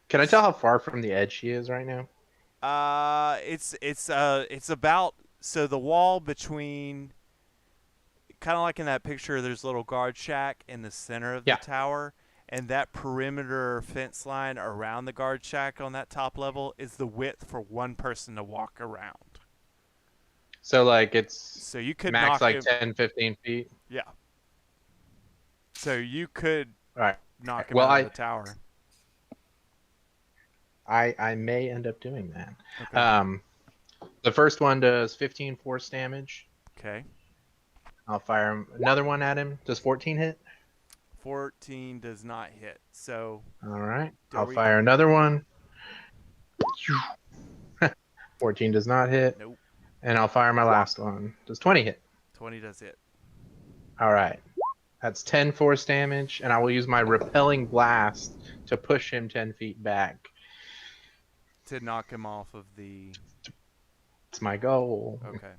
Can I tell how far from the edge he is right now? It's about, so the wall between, kind of like in that picture, there's a little guard shack in the center of the tower, and that perimeter fence line around the guard shack on that top level is the width for one person to walk around. So like so you could max knock like him, 10, 15 feet. Yeah. So you could knock him well, out of the tower. I may end up doing that. Okay. The first one does 15 force damage. Okay. I'll fire another one at him. Does 14 hit? 14 does not hit. So. All right. I'll fire another one. 14 does not hit. Nope. And I'll fire my last one. Does 20 hit? 20 does hit. All right. That's 10 force damage, and I will use my repelling blast to push him 10 feet back. To knock him off of the... It's my goal. Okay.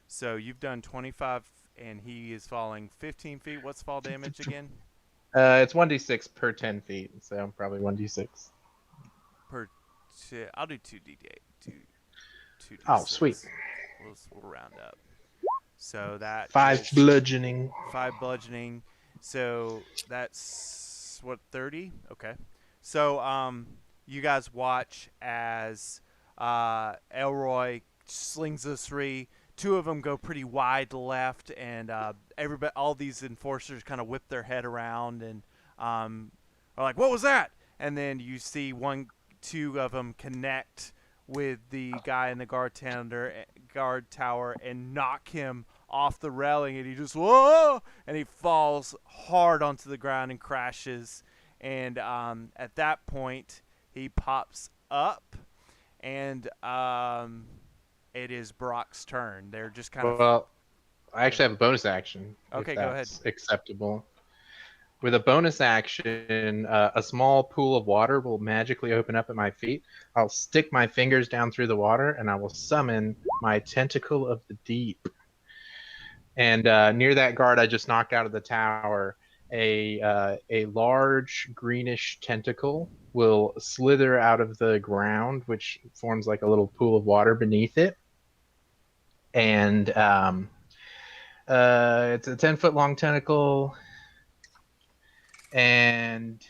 So you've done 25, and he is falling 15 feet. What's fall damage again? It's 1d6 per 10 feet, so probably 1d6. I'll do 2d8. 2d6. Oh, sweet. We'll round up. So that 5 bludgeoning. 5 bludgeoning. So that's, what, 30? Okay. So you guys watch as Elroy slings the 3. 2 of them go pretty wide left, and all these enforcers kind of whip their head around and are like, "What was that?" And then you see 2 of them connect with the guy in the guard tower and knock him off the railing, and he just whoa, and he falls hard onto the ground and crashes. And at that point, he pops up, and it is Brock's turn. They're just kind of... Well, I actually have a bonus action. Okay, go ahead. Acceptable. With a bonus action, a small pool of water will magically open up at my feet. I'll stick my fingers down through the water, and I will summon my Tentacle of the Deep. And near that guard I just knocked out of the tower, a large greenish tentacle will slither out of the ground, which forms like a little pool of water beneath it. And it's a 10-foot long tentacle, and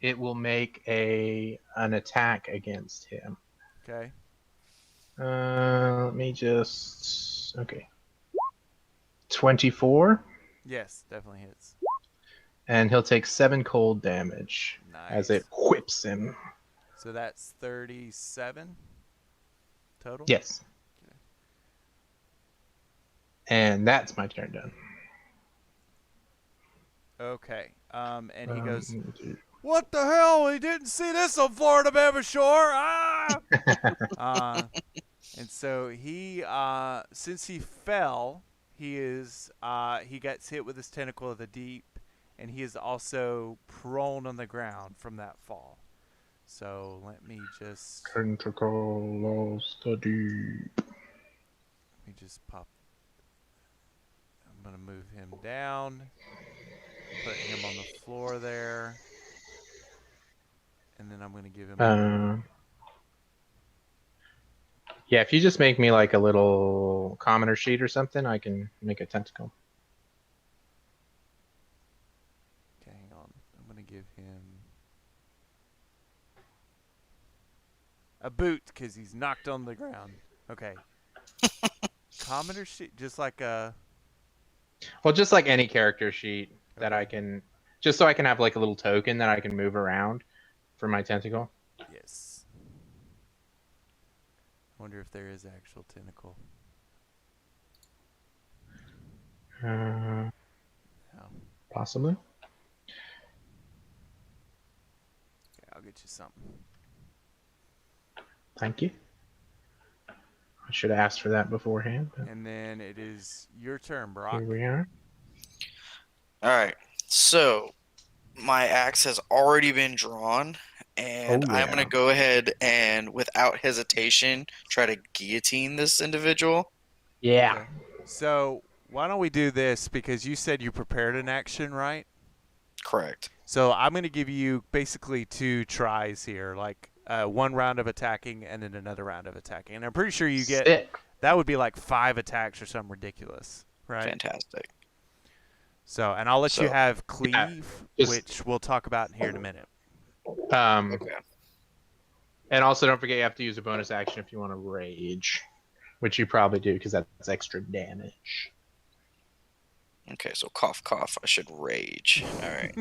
it will make an attack against him. Okay. Let me just... Okay. 24. Yes, definitely hits. And he'll take 7 cold damage as it whips him. So that's 37 total? Yes. Okay. And that's my turn done. Okay. And he goes, "What the hell? We didn't see this on Florida Bama Shore. And so he, since he fell, he gets hit with his tentacle of the deep, and he is also prone on the ground from that fall. So Tentacle study. let me just pop. I'm gonna move him down, put him on the floor there, and then I'm gonna give him. Yeah, if you just make me like a little commoner sheet or something, I can make a tentacle. Okay, hang on. I'm gonna give him a boot because he's knocked on the ground. Okay. Commoner sheet, just like a. Well, just like any character sheet that Okay. I can, just so I can have like a little token that I can move around for my tentacle. Yes. I wonder if there is actual tentacle. No. Possibly. Okay, I'll get you something. Thank you. I should have asked for that beforehand. And then it is your turn, Brock. Here we are. All right. So my axe has already been drawn, and I'm going to go ahead and, without hesitation, try to guillotine this individual. Yeah. Okay. So why don't we do this? Because you said you prepared an action, right? Correct. So I'm going to give you basically 2 tries here, like 1 round of attacking and then another round of attacking. And I'm pretty sure you get Sick. that would be like 5 attacks or something ridiculous, right? Fantastic. So, and I'll let you have cleave, which we'll talk about here in a minute. Okay. And also, don't forget you have to use a bonus action if you want to rage, which you probably do because that's extra damage. Okay, so cough, cough. I should rage. All right.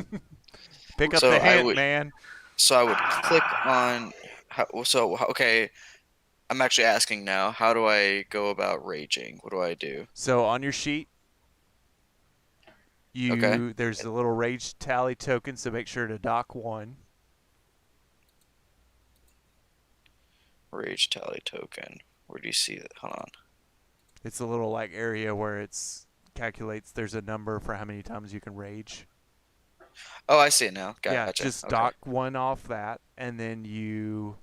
Pick up the hint, man. So I would click on. Okay. I'm actually asking now. How do I go about raging? What do I do? So on your sheet, there's a little rage tally token. So make sure to dock 1. Rage tally token. Where do you see that? Hold on. It's a little like area where it's calculates. There's a number for how many times you can rage. Oh, I see it now. Gotcha. Yeah, just dock 1 off that, and then you're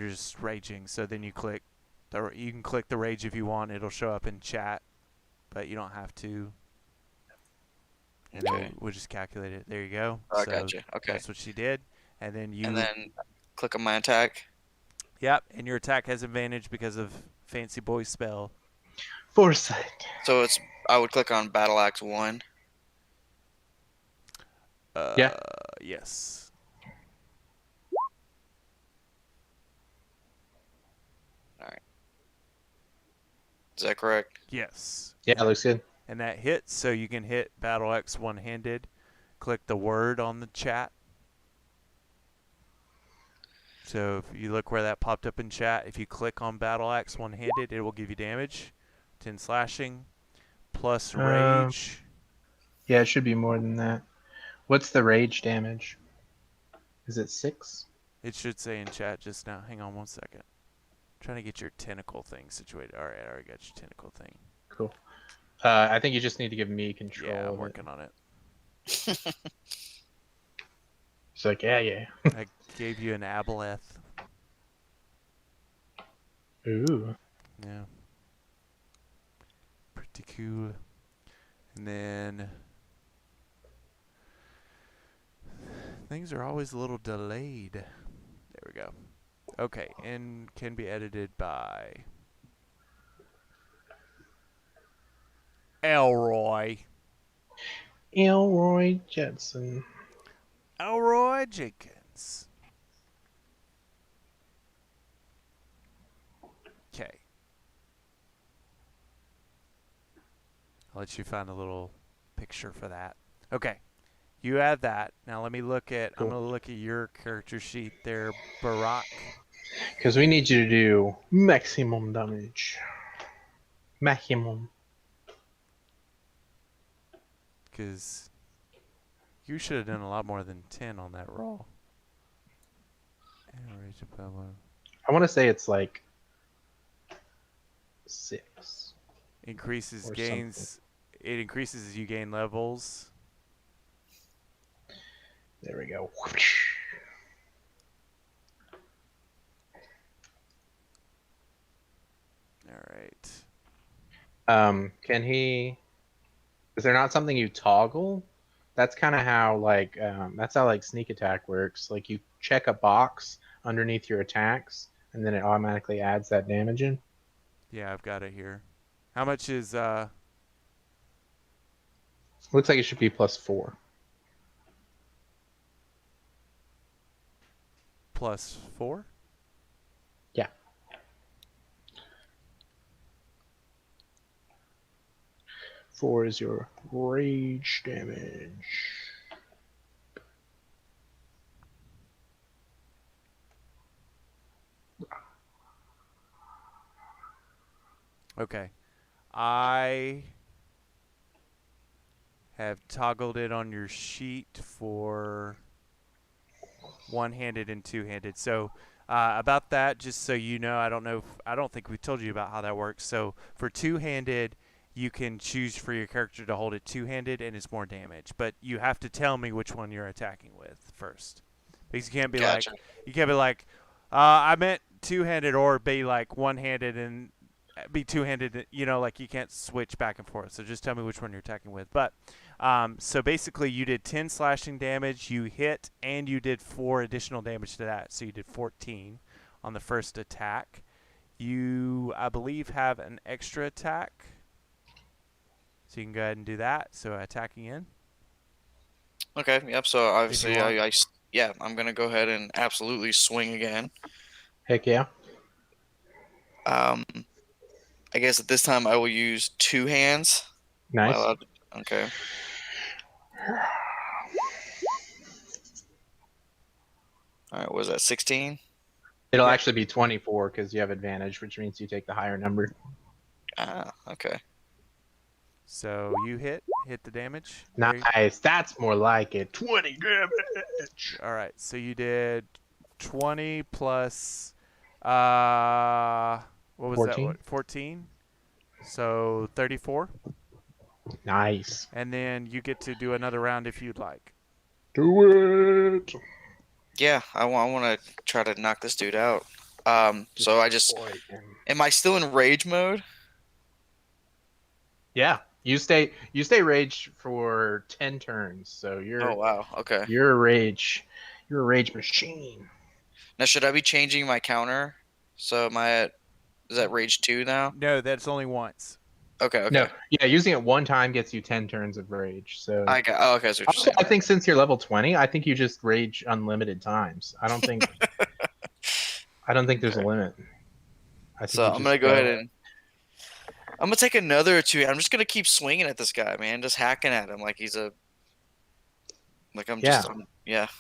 just raging. So then you can click the rage if you want. It'll show up in chat, but you don't have to. And then we'll just calculate it. There you go. Oh, I gotcha. Okay. That's what she did. And then click on my attack. Yep, and your attack has advantage because of Fancy Boy's spell. Foresight. So I would click on Battle Axe 1. Yeah. Yes. All right. Is that correct? Yes. Yeah, it looks good. And that hits, so you can hit Battle Axe one-handed. Click the word on the chat. So if you look where that popped up in chat, if you click on Battle Axe one-handed, it will give you damage. 10 slashing, plus rage. Yeah, it should be more than that. What's the rage damage? Is it 6? It should say in chat just now. Hang on 1 second. I'm trying to get your tentacle thing situated. All right, I already got your tentacle thing. Cool. I think you just need to give me control. Yeah, I'm working on it. It's like, yeah. I gave you an aboleth. Ooh. Yeah. Pretty cool. And then things are always a little delayed. There we go. Okay, and can be edited by Elroy. Elroy Jetson. Elroy Jenkins. Okay. I'll let you find a little picture for that. Okay. You add that. Now let me look at Cool. I'm gonna look at your character sheet there, Barack. Because we need you to do maximum damage. Maximum. Because you should have done a lot more than 10 on that roll. I want to say it's like 6 Increases or something. gains. It increases as you gain levels. There we go. All right. Can he? Is there not something you toggle? That's kind of how that's how like sneak attack works. Like you check a box underneath your attacks, and then it automatically adds that damage in. Yeah, I've got it here. How much is Looks like it should be +4. +4? Yeah. 4 is your rage damage. Okay. I have toggled it on your sheet for one-handed and two-handed. So about that, just so you know, I don't think we told you about how that works. So for two-handed, you can choose for your character to hold it two-handed, and it's more damage. But you have to tell me which one you're attacking with first, because you can't be Gotcha. like, I meant two-handed, or be like one-handed and be two-handed. You know, like you can't switch back and forth. So just tell me which one you're attacking with. But so basically, you did 10 slashing damage, you hit, and you did 4 additional damage to that. So you did 14 on the first attack. You, I believe, have an extra attack. So you can go ahead and do that. So attacking in. Okay. Yep. So obviously, want. yeah, I'm gonna go ahead and absolutely swing again. Heck yeah. I guess at this time I will use 2 hands. Am I Nice. allowed to- Okay. All right. What was that? 16. It'll Yeah. actually be 24 because you have advantage, which means you take the higher number. Ah. Okay. So you hit the damage. Nice. That's more like it. 20 damage. All right. So you did 20 plus what was 14? that? 14. So 34. Nice. And then you get to do another round if you'd like. Do it. Yeah. I want to try to knock this dude out. So I just am I still in rage mode? Yeah. You stay raged for 10 turns. So Oh wow. Okay. you're a rage machine. Now should I be changing my counter? So am I at is that rage 2 now? No, that's only once. Okay. No, yeah, using it one time gets you 10 turns of rage. So Okay. So what you're also, saying. I think since you're level 20, I think you just rage unlimited times. I don't think there's a limit. I think So you I'm just gonna go ahead and I'm gonna take another 2. I'm just gonna keep swinging at this guy, man. Just hacking at him like he's a like I'm Yeah. just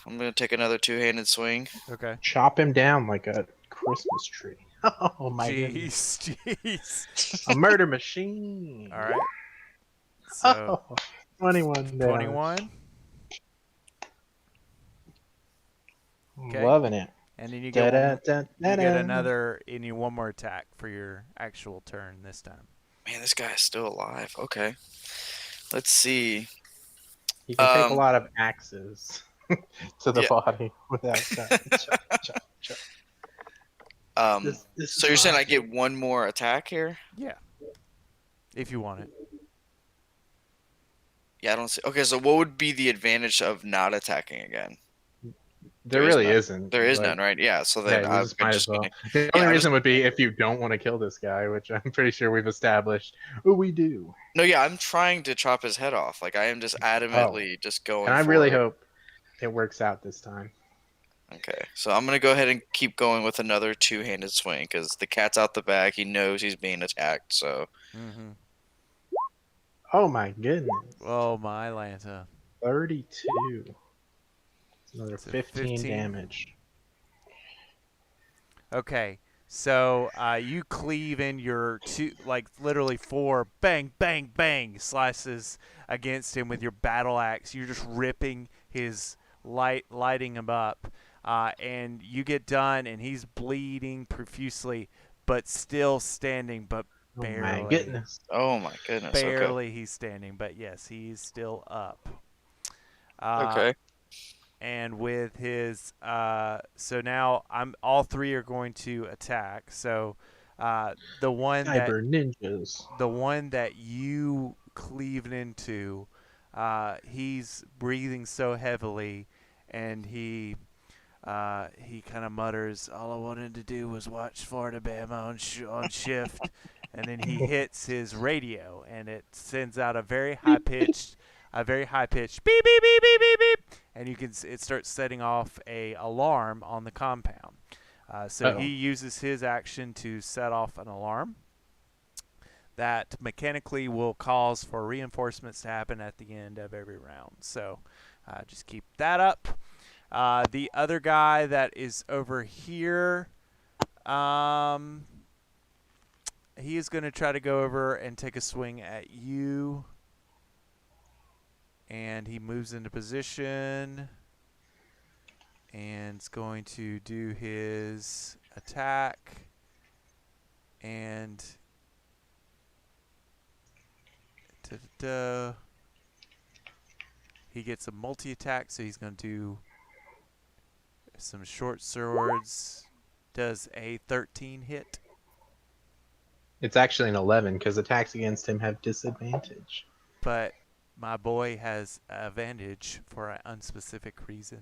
I'm gonna take another 2-handed swing. Okay. chop him down like a Christmas tree. Oh my goodness. Jeez. A murder machine. All right. So Oh, 21 damage. 21. Okay. Loving it. And then you get Da-da-da-da-da. one more attack for your actual turn this time. Man, this guy is still alive. Okay. Let's see. You can take a lot of axes to the Yeah. body without chop. This So you're saying I get one more attack here? Yeah. If you want it. Yeah, I don't see. Okay, so what would be the advantage of not attacking again? There There is really none. isn't. There is like, none, right? Yeah. So then Yeah, you just might as well. The only reason would be if you don't want to kill this guy, which I'm pretty sure we've established. Oh, we do. No, yeah, I'm trying to chop his head off. Like I am just adamantly just going. And I really for it. hope it works out this time. Okay, so I'm gonna go ahead and keep going with another 2-handed swing because the cat's out the bag. He knows he's being attacked. So. Mm-hmm. Oh my goodness. Oh my Lanta. 32. It's another So 15 damage. Okay. So you cleave in your literally 4 bang, bang, bang slices against him with your battle axe. You're just ripping his lighting him up. and you get done, and he's bleeding profusely, but still standing, but Oh my barely. goodness. Oh my goodness. Okay. Barely he's standing, but yes, he's still up. Uh, Okay. and with his so now I'm all three are going to attack. So the one that Cyber ninjas. you cleaved into, he's breathing so heavily, and he kind of mutters, "All I wanted to do was watch Florida Bama on shift," and then he hits his radio, and it sends out a very high pitched, beep beep beep beep beep beep, and it starts setting off a alarm on the compound. So he Uh-oh. uses his action to set off an alarm that mechanically will cause for reinforcements to happen at the end of every round. So just keep that up. The other guy that is over here, he is going to try to go over and take a swing at you. And he moves into position and is going to do his attack. And he gets a multi-attack, so he's going to do some short swords. Does a 13 hit? It's actually an 11 because attacks against him have disadvantage. But my boy has advantage for an unspecific reason.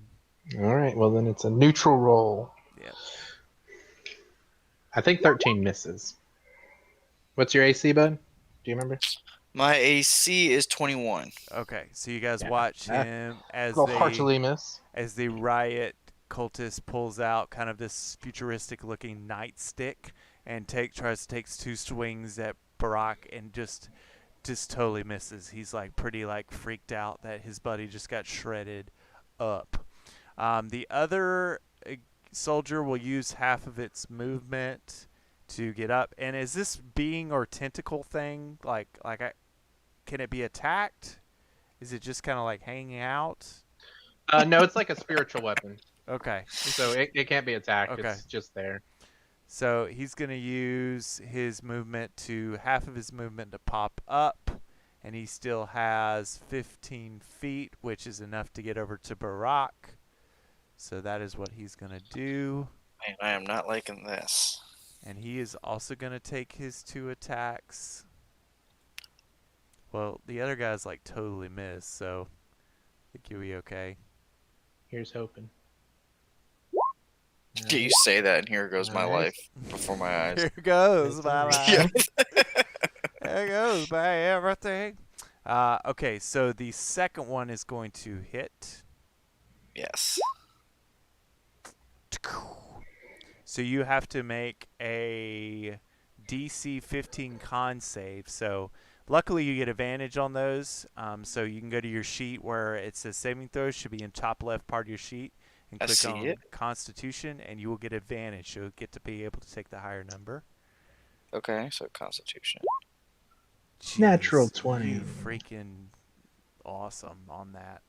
All right, well then it's a neutral roll. Yep. I think 13 misses. What's your AC, bud? Do you remember? My AC is 21. Okay, so you guys Yeah. watch him It'll partially miss. as the riot cultist pulls out kind of this futuristic looking nightstick and tries to take two swings at Barack and just totally misses. He's like pretty like freaked out that his buddy just got shredded up. The other soldier will use half of its movement to get up. And is this being or tentacle thing can it be attacked? Is it just kind of like hanging out? No, it's like a spiritual weapon. Okay. So it can't be attacked. Okay. It's just there. So he's going to use his movement half of his movement to pop up. And he still has 15 feet, which is enough to get over to Barack. So that is what he's going to do. Man, I am not liking this. And he is also going to take his 2 attacks. Well, the other guy's like totally missed, so I think you'll be okay. Here's hoping. You say that, and here goes my Alright. life before my eyes. Here goes my Yeah. life. There goes my everything. Okay, so the second one is going to hit. Yes. So you have to make a DC 15 con save. So luckily you get advantage on those. So you can go to your sheet where it says saving throws should be in top left part of your sheet and I click see on it. Constitution, and you will get advantage. You'll get to be able to take the higher number. Okay, so Constitution. Jeez, Natural 20. You freaking awesome on that.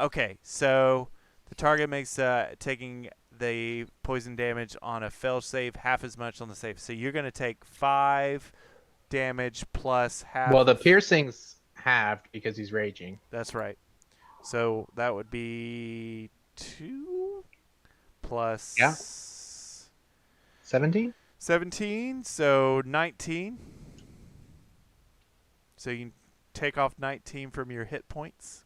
Okay, so the target makes taking the poison damage on a failed save half as much on the save. So you're going to take 5 damage plus half. Well, the piercing's halved because he's raging. That's right. So that would be 2 plus Yeah. 17? 17, so 19. So you can take off 19 from your hit points.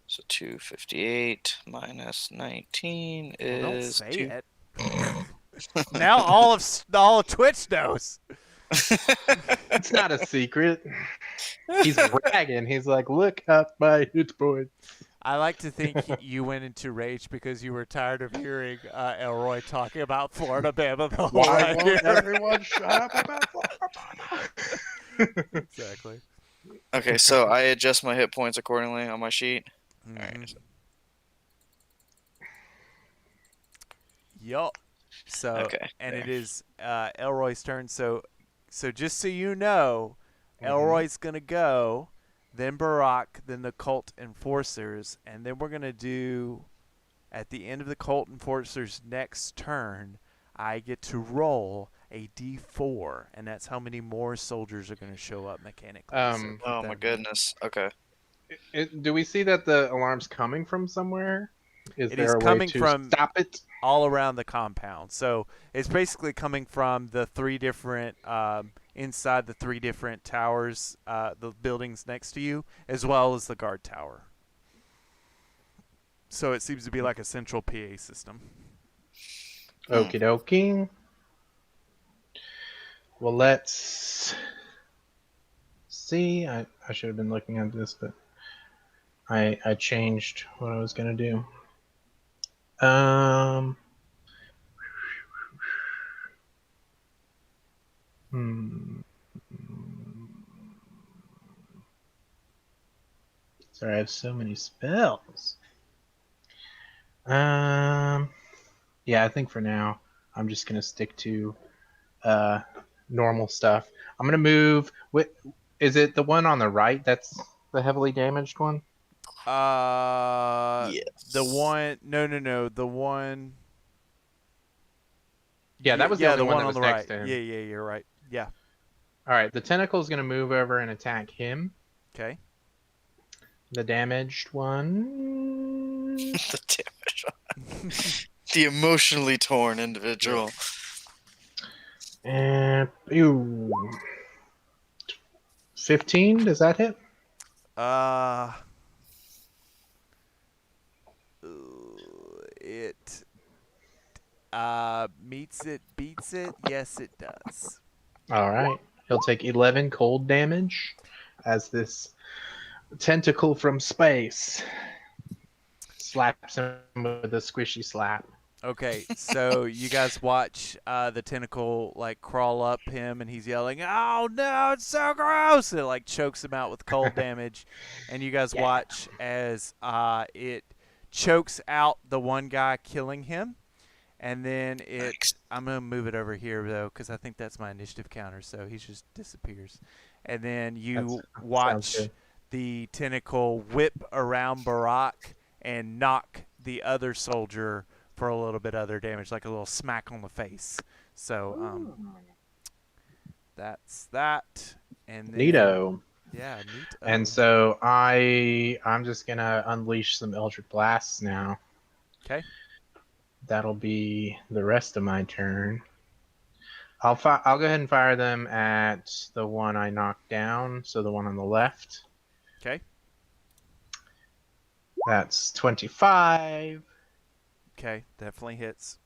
So 258 minus 19 Well, don't is say 2. it. Now all of Twitch knows. It's not a secret. He's bragging. He's like, look at my hit points. I like to think you went into rage because you were tired of hearing Elroy talking about Florida Bama the whole Why night. won't everyone shut up about Florida? Exactly. Okay, so I adjust my hit points accordingly on my sheet. Mhm. Alright. Yup. So Okay, and there. it is Elroy's turn. So just so you know, Mhm. Elroy's gonna go, then Barack, then the cult enforcers, and then we're gonna do At the end of the Cult Enforcer's next turn, I get to roll a d4, and that's how many more soldiers are going to show up mechanically. So keep Oh that my in mind. goodness. Okay. Do we see that the alarm's coming from somewhere? Is It there is a way coming to from stop it? all around the compound. So it's basically coming from the three different inside the three different towers, the buildings next to you, as well as the guard tower. So it seems to be like a central PA system. Okie dokie. Well, let's see. I should have been looking at this, but I changed what I was gonna do. Hmm. Sorry, I have so many spells. Yeah, I think for now I'm just gonna stick to normal stuff. I'm gonna move. Is it the one on the right? That's the heavily damaged one. Yes. The one, no, the one. Yeah, that was the yeah, only the one one that on was the next right. to him. Yeah, you're right. Yeah. All right, the tentacle is gonna move over and attack him. Okay. The damaged one. The damage. The emotionally torn individual. And 15. Does that hit? It meets it, beats it. Yes, it does. All right. He'll take 11 cold damage as this tentacle from space slaps him with a squishy slap. Okay, so you guys watch the tentacle like crawl up him, and he's yelling, "Oh no, it's so gross!" It like chokes him out with cold damage, and you guys watch as it chokes out the one guy, killing him, and then it. Yikes. I'm gonna move it over here though, because I think that's my initiative counter. So he just disappears, and then you Sounds watch good. the tentacle whip around Barack and knock the other soldier for a little bit other damage, like a little smack on the face. So that's that. And then Neato. yeah, neat. And so I'm just gonna unleash some Eldritch Blasts now. Okay. That'll be the rest of my turn. I'll go ahead and fire them at the one I knocked down, so the one on the left. Okay. That's 25. Okay, definitely hits.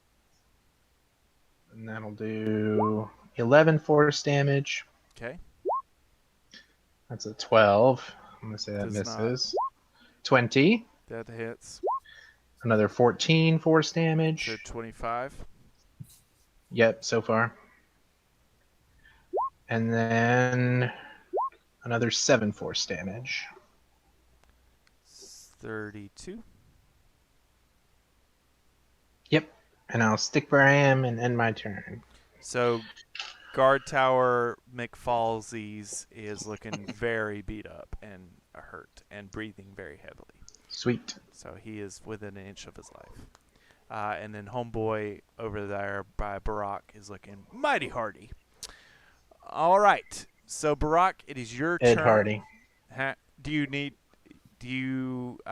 And that'll do 11 force damage. Okay. That's a 12. I'm going to say that Does not. misses. 20. That hits. Another 14 force damage. So 25. Yep, so far. And then another 7 force damage. 32. Yep. And I'll stick where I am and end my turn. So guard tower McFallsies is looking very beat up and hurt and breathing very heavily. Sweet. So he is within an inch of his life. And then homeboy over there by Barack is looking mighty hardy. All right. So Barack, it is your Ed turn. Hardy. I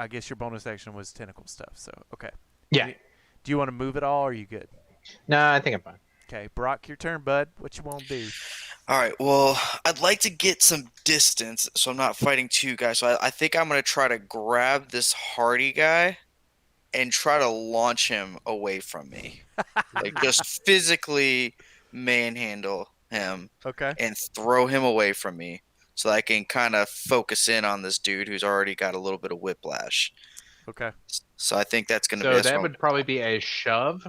guess your bonus action was tentacle stuff. So, okay. Yeah. Do you want to move at all, or are you good? No, I think I'm fine. Okay, Barack, your turn, bud. What you want to do? All right. Well, I'd like to get some distance, so I'm not fighting two guys. So I think I'm gonna try to grab this hardy guy and try to launch him away from me, like just physically manhandle him Okay. and throw him away from me, so I can kind of focus in on this dude who's already got a little bit of whiplash. Okay. So I think that's gonna So be that would probably be a shove.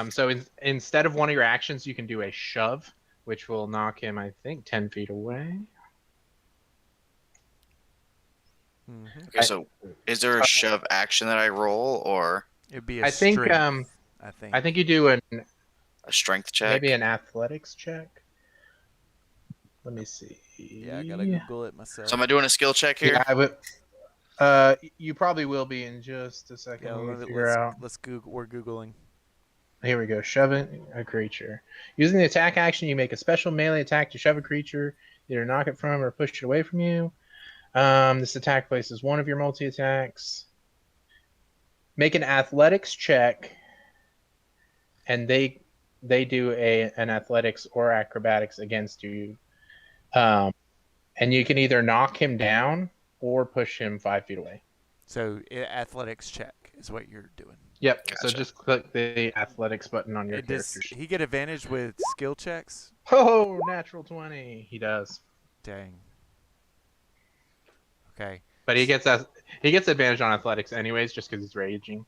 So instead of one of your actions, you can do a shove, which will knock him, I think, 10 feet away. Mm-hmm. Okay, so is there a shove action that I roll, or It'd be a I think strength, I think you do a strength check? maybe an athletics check. Let me see. Yeah, I gotta Google it myself. So am I doing a skill check here? Yeah, I would. You probably will be in just a second. Yeah, Let me figure out. let's Google. We're googling. Here we go. Shoving a creature. Using the attack action, you make a special melee attack to shove a creature, either knock it from or push it away from you. This attack places one of your multi attacks. Make an athletics check, and they do an athletics or acrobatics against you. And you can either knock him down or push him 5 feet away. So athletics check is what you're doing. Yep. Gotcha. So just click the athletics button on your Does character. he get advantage with skill checks? Oh, natural 20. He does. Dang. Okay. But he gets advantage on athletics anyways, just because he's raging.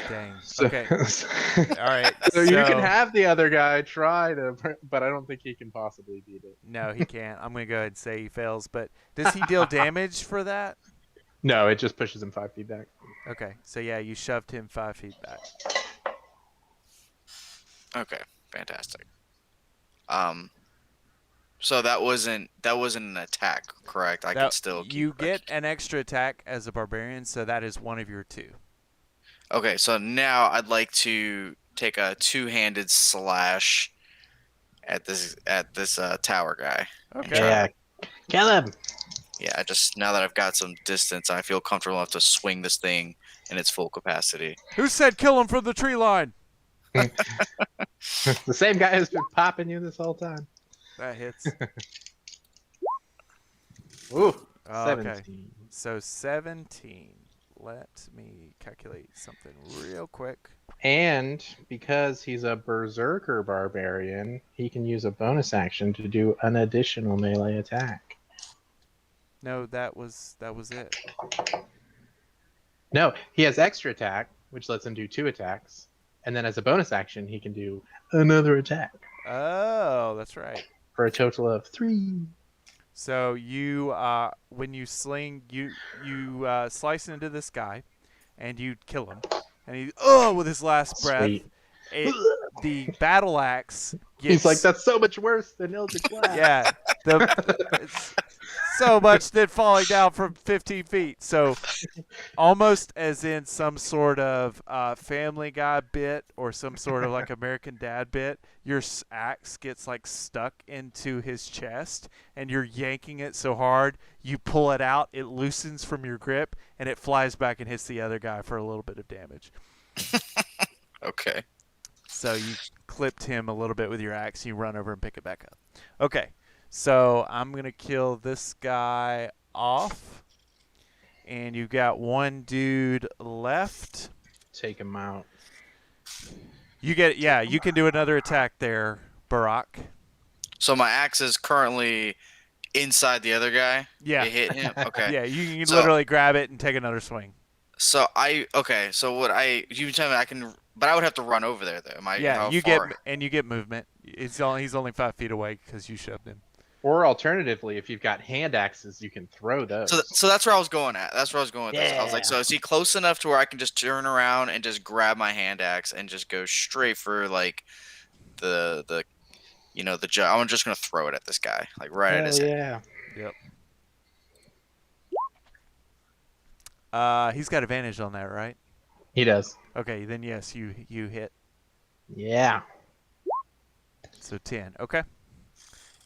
Dang. So, Okay. All right. So you can have the other guy try to, but I don't think he can possibly beat it. No, he can't. I'm gonna go ahead and say he fails. But does he deal damage for that? No, it just pushes him 5 feet back. Okay. So yeah, you shoved him 5 feet back. Okay, fantastic. So that wasn't an attack, correct? I could still you get an extra attack as a barbarian, so that is one of your 2. Okay, so now I'd like to take a two-handed slash at this tower guy. Okay. Yeah. Kill him. Yeah, just now that I've got some distance, I feel comfortable enough to swing this thing in its full capacity. Who said kill him from the tree line? The same guy who's been popping you this whole time. That hits. Ooh, Oh, 17. okay. So 17. Let me calculate something real quick. And because he's a berserker barbarian, he can use a bonus action to do an additional melee attack. No, that was it. No, he has extra attack, which lets him do 2 attacks. And then as a bonus action, he can do another attack Oh, that's right. for a total of 3. So you, when you sling, you slice into this guy, and you kill him, and he, with his last breath, Sweet. the battle axe gets. He's like, that's so much worse than Eldritch Blast. Yeah, it's so much than falling down from 15 feet. So almost as in some sort of Family Guy bit or some sort of like American Dad bit, your axe gets like stuck into his chest, and you're yanking it so hard, you pull it out, it loosens from your grip, and it flies back and hits the other guy for a little bit of damage. Okay. So you clipped him a little bit with your axe, you run over and pick it back up. Okay. So I'm going to kill this guy off. And you've got one dude left. Take him out. You can do another attack there, Barack. So my axe is currently inside the other guy? Yeah. It hit him? Okay. Yeah, you can literally grab it and take another swing. So you tell me I can, but I would have to run over there though. You get movement. He's only 5 feet away because you shoved him. Or alternatively, if you've got hand axes, you can throw those. So that's where I was going at. That's where I was going with this. I was like, so is he close enough to where I can just turn around and just grab my hand axe and just go straight for like the I'm just gonna throw it at this guy, like right at his head. Yep. He's got advantage on that, right? He does. Okay, then yes, you hit. Yeah. So 10. Okay.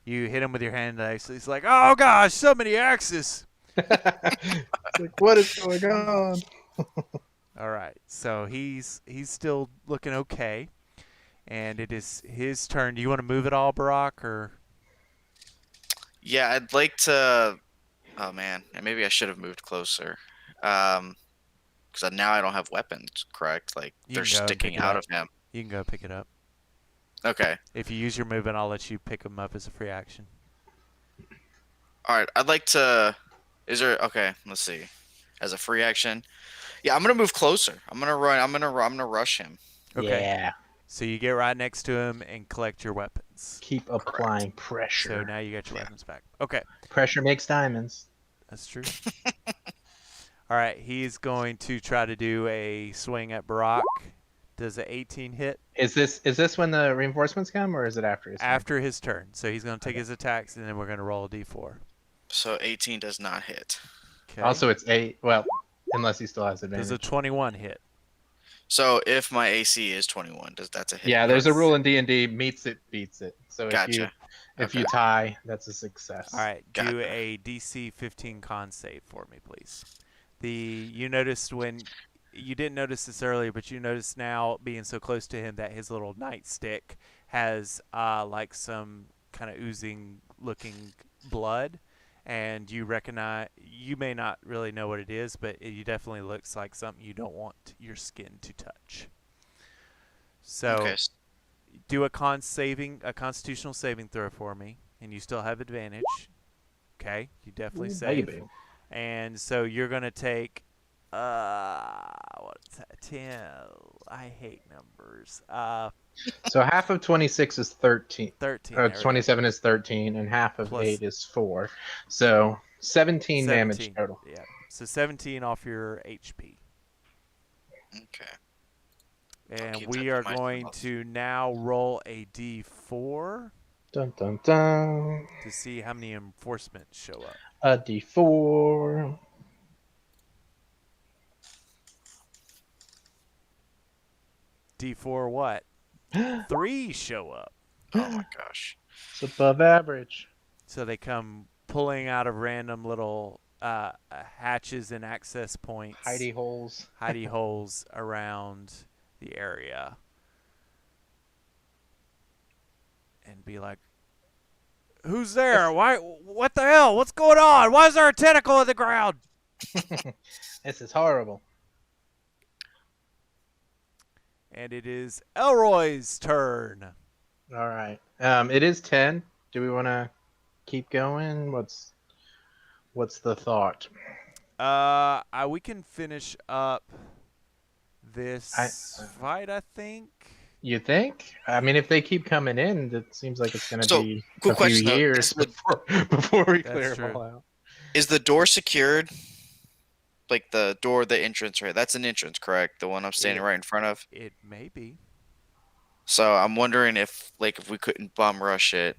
You hit him with your hand axe. He's like, oh gosh, so many axes. It's like, what is going on? All right. So he's still looking okay. And it is his turn. Do you want to move at all, Barack, or? Yeah, I'd like to. Oh man, maybe I should have moved closer. Because now I don't have weapons. Correct? Like they're sticking out of him. You can go pick it up. Okay. If you use your movement, I'll let you pick them up as a free action. All right. I'd like to. Is there? Okay. Let's see. As a free action. Yeah, I'm gonna move closer. I'm gonna run. I'm gonna rush him. Okay. Yeah. So you get right next to him and collect your weapons. Keep applying pressure. So now you got your weapons back. Okay. Pressure makes diamonds. That's true. All right. He's going to try to do a swing at Barack. Does an 18 hit? Is this when the reinforcements come, or is it after his turn? After his turn. So he's going to take his attacks, and then we're going to roll a d4. So 18 does not hit. Okay. Also, it's 8. Well, unless he still has Does advantage. a 21 hit? So if my AC is 21, that's a hit. Yeah, there's a Yes. rule in D&D: meets it, beats it. So Gotcha. if you tie, that's a success. All right. Do Gotcha. a DC 15 con save for me, please. You noticed when you didn't notice this earlier, but you notice now being so close to him that his little nightstick has like some kind of oozing looking blood, and you recognize, you may not really know what it is, but it definitely looks like something you don't want your skin to touch. So Okay. do a constitutional saving throw for me, and you still have advantage. Okay, you definitely Ooh, save. baby. And so you're gonna take what's that? 10. I hate numbers. So half of 26 is 13. 13. Or There we go. 27 is 13, and half of Plus 8 is 4. So 17 damage 17. total. Yeah. So 17 off your HP. Okay. And keep we that are in mind. going to now roll a D4 Dun dun dun. to see how many enforcements show up. A D4. D4 what? 3 show up. Oh my gosh. It's above average. So they come pulling out of random little hatches and access points. Hidey holes. Hidey holes around the area. And be like, who's there? Why? What the hell? What's going on? Why is there a tentacle in the ground? This is horrible. And it is Elroy's turn. All right. It is 10. Do we want to keep going? What's the thought? We can finish up this fight, I think. You think? I mean, if they keep coming in, it seems like it's going to So, be quick a few question, though. years before we clear That's them true. all out. Is the door secured? Like the door, the entrance, right? That's an entrance, correct? The one I'm standing right in front of. It may be. So I'm wondering if we couldn't bum rush it,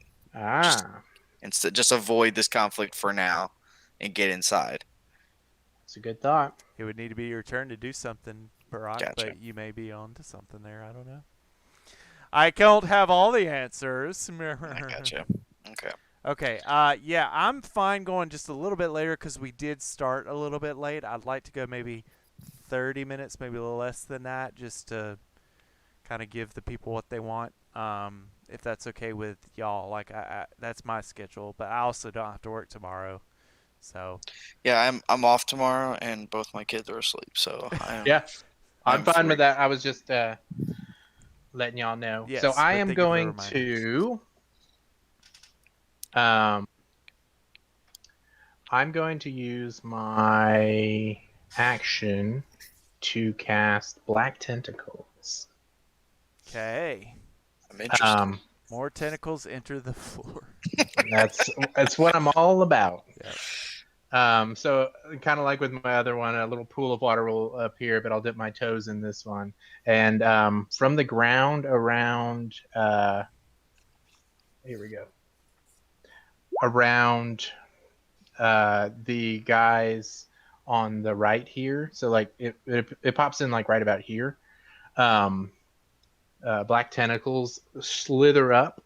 instead, just avoid this conflict for now, and get inside. It's a good thought. It would need to be your turn to do something, Barack, Gotcha. but you may be on to something there. I don't know. I don't have all the answers. I gotcha. Okay. Okay. Yeah, I'm fine going just a little bit later because we did start a little bit late. I'd like to go maybe 30 minutes, maybe a little less than that, just to kind of give the people what they want. If that's okay with y'all, like that's my schedule, but I also don't have to work tomorrow. So Yeah, I'm off tomorrow, and both my kids are asleep. So Yeah, I'm fine free. with that. I was just letting y'all know. Yes, So I but am thank you for the going reminders. to I'm going to use my action to cast Black Tentacles. Okay. I'm interested. More tentacles enter the floor. That's what I'm all about. Yep. So kind of like with my other one, a little pool of water will appear, but I'll dip my toes in this one. And from the ground around, here we go, around the guys on the right here. So like it pops in like right about here. Black tentacles slither up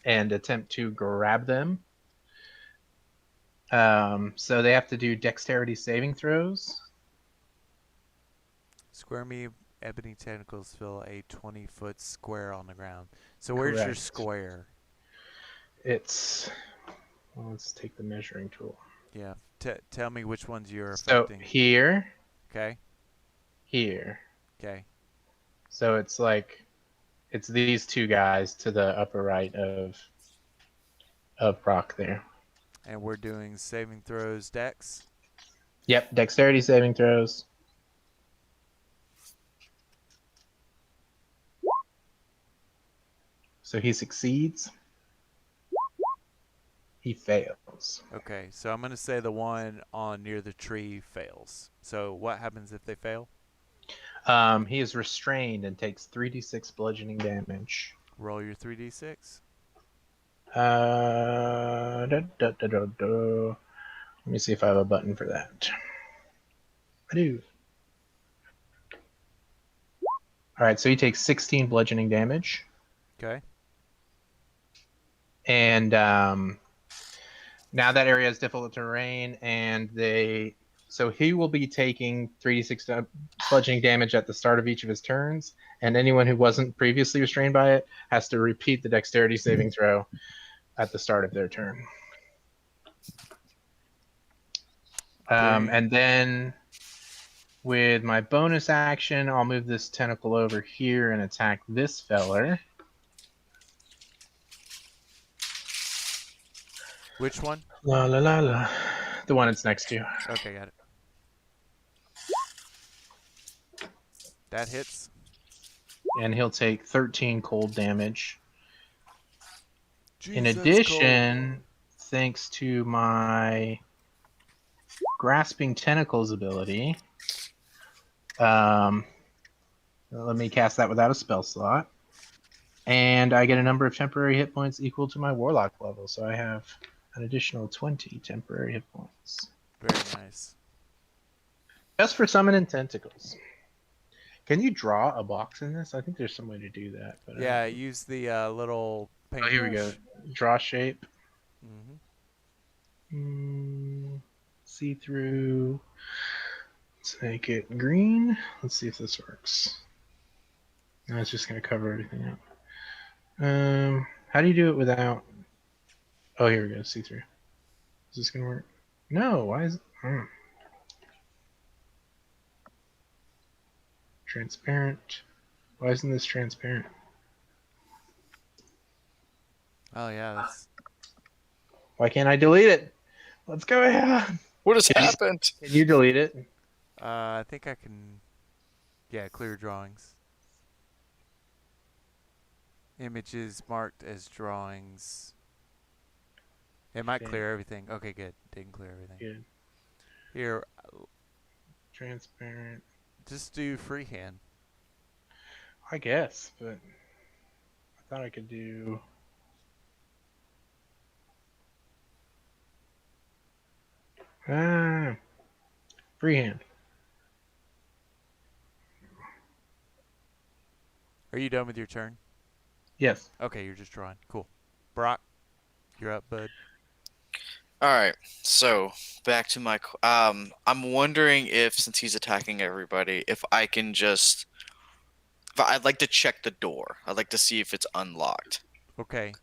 and attempt to grab them. So they have to do dexterity saving throws. Squirmy ebony tentacles fill a 20-foot square on the ground. So where's your Correct. square? It's, well, let's take the measuring tool. Yeah. Tell me which ones you're So affecting. here, Okay. here. Okay. So it's like, it's these two guys to the upper right of Brock there. And we're doing saving throws, dex. Yep, dexterity saving throws. So he succeeds. He fails. Okay. So I'm going to say the one on near the tree fails. So what happens if they fail? He is restrained and takes 3d6 bludgeoning damage. Roll your 3d6. Let me see if I have a button for that. I do. All right, so he takes 16 bludgeoning damage. Okay. And now that area is difficult terrain, and so he will be taking 3d6 bludgeoning damage at the start of each of his turns, and anyone who wasn't previously restrained by it has to repeat the dexterity saving throw at the start of their turn. And then with my bonus action, I'll move this tentacle over here and attack this feller. Which one? La la la la. The one it's next to. Okay, got it. That hits. And he'll take 13 cold damage. In Jesus, addition, thanks to my grasping tentacles ability, let me cast that without a spell slot. And I get a number of temporary hit points equal to my warlock level. So I have an additional 20 temporary hit points. Very nice. Just for summoning tentacles. Can you draw a box in this? I think there's some way to do that. But Yeah, use the little paintbrush. Oh, here we go. Draw shape. Mm-hmm. See through. Let's make it green. Let's see if this works. No, it's just going to cover everything up. How do you do it without? Oh, here we go. See through. Is this going to work? No. Why is it? Transparent. Why isn't this transparent? Oh yeah, that's. Why can't I delete it? Let's go ahead. What has happened? Can you delete it? I think I can. Yeah, clear drawings. Images marked as drawings. It might clear everything. Okay, good. Didn't clear everything. Good. Here. Transparent. Just do freehand. I guess, but I thought I could do. Freehand. Are you done with your turn? Yes. Okay, you're just drawing. Cool. Brock, you're up, bud. All right. So back to my. I'm wondering if, since he's attacking everybody, if I can just. I'd like to check the door. I'd like to see if it's unlocked. Okay.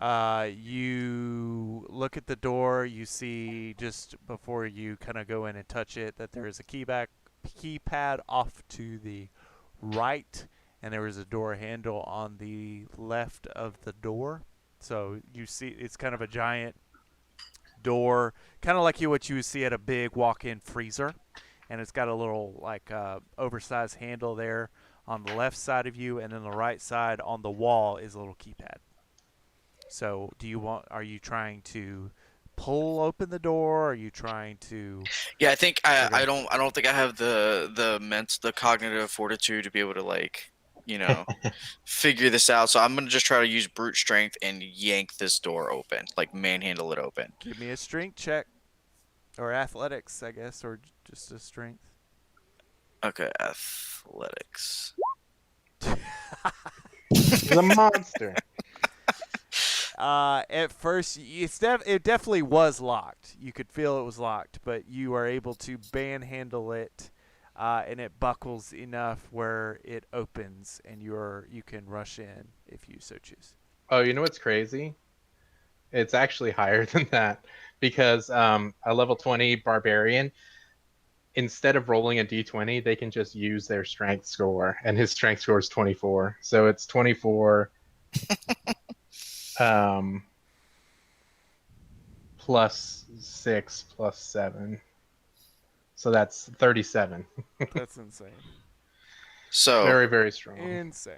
You look at the door. You see just before you kind of go in and touch it that there is a keypad off to the right, and there is a door handle on the left of the door. So you see it's kind of a giant door, kind of like what you would see at a big walk-in freezer, and it's got a little like oversized handle there on the left side of you, and then the right side on the wall is a little keypad. So are you trying to pull open the door? Are you trying to? Yeah, I think I don't think I have the cognitive fortitude to be able to figure this out. So I'm gonna just try to use brute strength and yank this door open, like manhandle it open. Give me a strength check, or athletics, I guess, or just a strength. Okay, athletics. He's a monster. At first, it definitely was locked. You could feel it was locked, but you are able to manhandle it, and it buckles enough where it opens, and you can rush in if you so choose. Oh, you know what's crazy? It's actually higher than that, because a level 20 barbarian, instead of rolling a d20, they can just use their strength score, and his strength score is 24. So it's 24 plus 6 plus 7. So that's 37. That's insane. So very, very strong. Insane.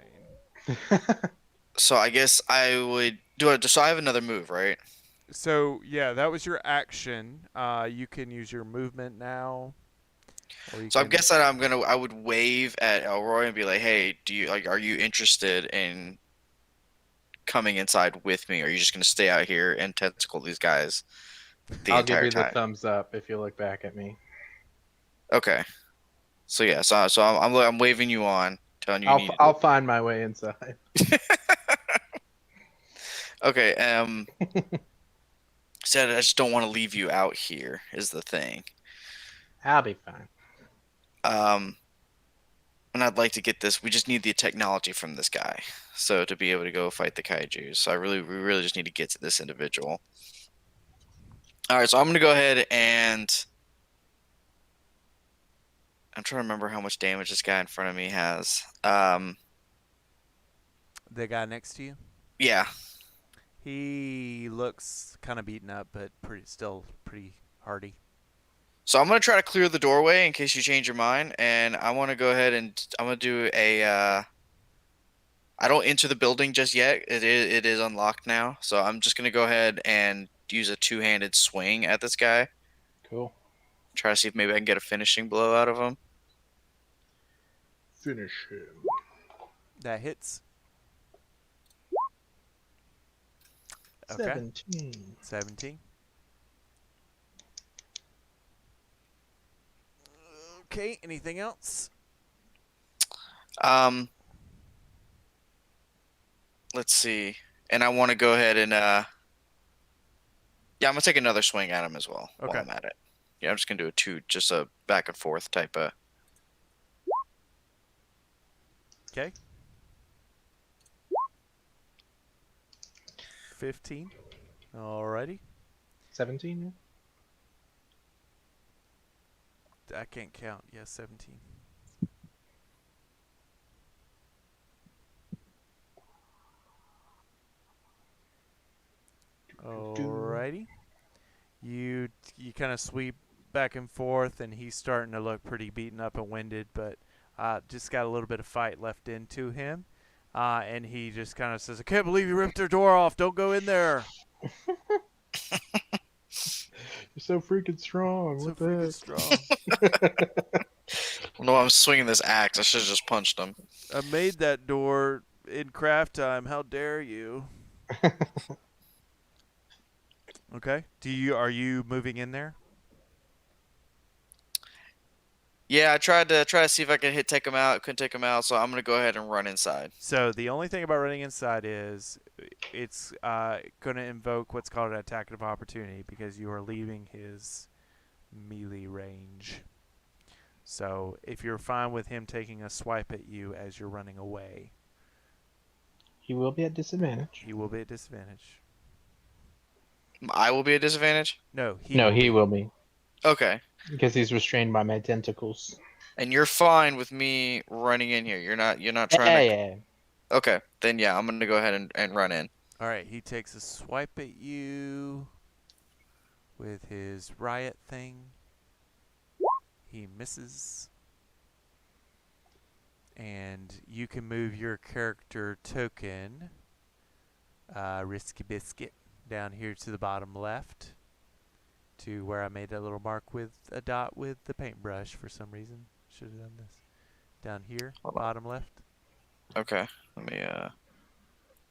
So I guess I would do it. So I have another move, right? So yeah, that was your action. You can use your movement now. So I'm guessing I would wave at Elroy and be like, "Hey, are you interested in coming inside with me? Or are you just gonna stay out here and tentacle these guys the I'll give entire you the time. thumbs up if you look back at me. Okay. So yeah, so I'm waving you on, telling you you need I'll find my way inside. to. Okay. Said I just don't want to leave you out here. Is the thing. I'll be fine. Um, and I'd like to get this. We just need the technology from this guy, so to be able to go fight the kaiju. So we really just need to get to this individual. All right, so I'm gonna go ahead and I'm trying to remember how much damage this guy in front of me has. The guy next to you, Yeah. he looks kind of beaten up, but still pretty hardy. So I'm gonna try to clear the doorway in case you change your mind, and I want to go ahead and I'm gonna do a. I don't enter the building just yet. It is unlocked now, so I'm just gonna go ahead and use a two-handed swing at this guy. Cool. Try to see if maybe I can get a finishing blow out of him. Finish him. That hits. Okay. 17. 17. Okay, anything else? Let's see. And I want to go ahead and yeah, I'm gonna take another swing at him as well while Okay. I'm at it. Yeah, I'm just gonna do just a back and forth type of. Okay. 15. Alrighty. 17. I can't count. Yes, 17. Alrighty. You kind of sweep back and forth, and he's starting to look pretty beaten up and winded, but just got a little bit of fight left into him. And he just kind of says, "I can't believe you ripped their door off. Don't go in there." You're so freaking strong. So What freaking the strong. No, I'm swinging this axe. I should have just punched him. I made that door in craft time. How dare you? heck? Okay. Are you moving in there? Yeah, I tried to see if I could take him out. Couldn't take him out, so I'm gonna go ahead and run inside. So the only thing about running inside is it's going to invoke what's called an attack of opportunity because you are leaving his melee range. So if you're fine with him taking a swipe at you as you're running away, He will be at disadvantage. he will be at disadvantage. I will be at disadvantage. No, he will be. Okay. Because he's restrained by my tentacles. And you're fine with me running in here. You're not trying to. Yeah. Okay, then yeah, I'm gonna go ahead and run in. All right, he takes a swipe at you with his riot thing. He misses. And you can move your character token, Risky Biscuit, down here to the bottom left to where I made that little mark with a dot with the paintbrush for some reason. Should have done this. Down here, bottom left. Okay, let me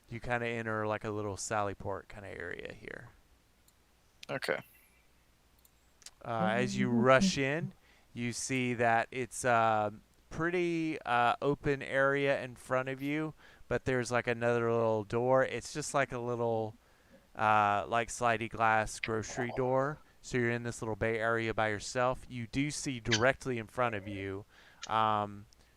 You kind of enter like a little Sally Port kind of area here. Okay. As you rush in, you see that it's a pretty open area in front of you, but there's like another little door. It's just like a little like slidey glass grocery door. So you're in this little bay area by yourself. You do see directly in front of you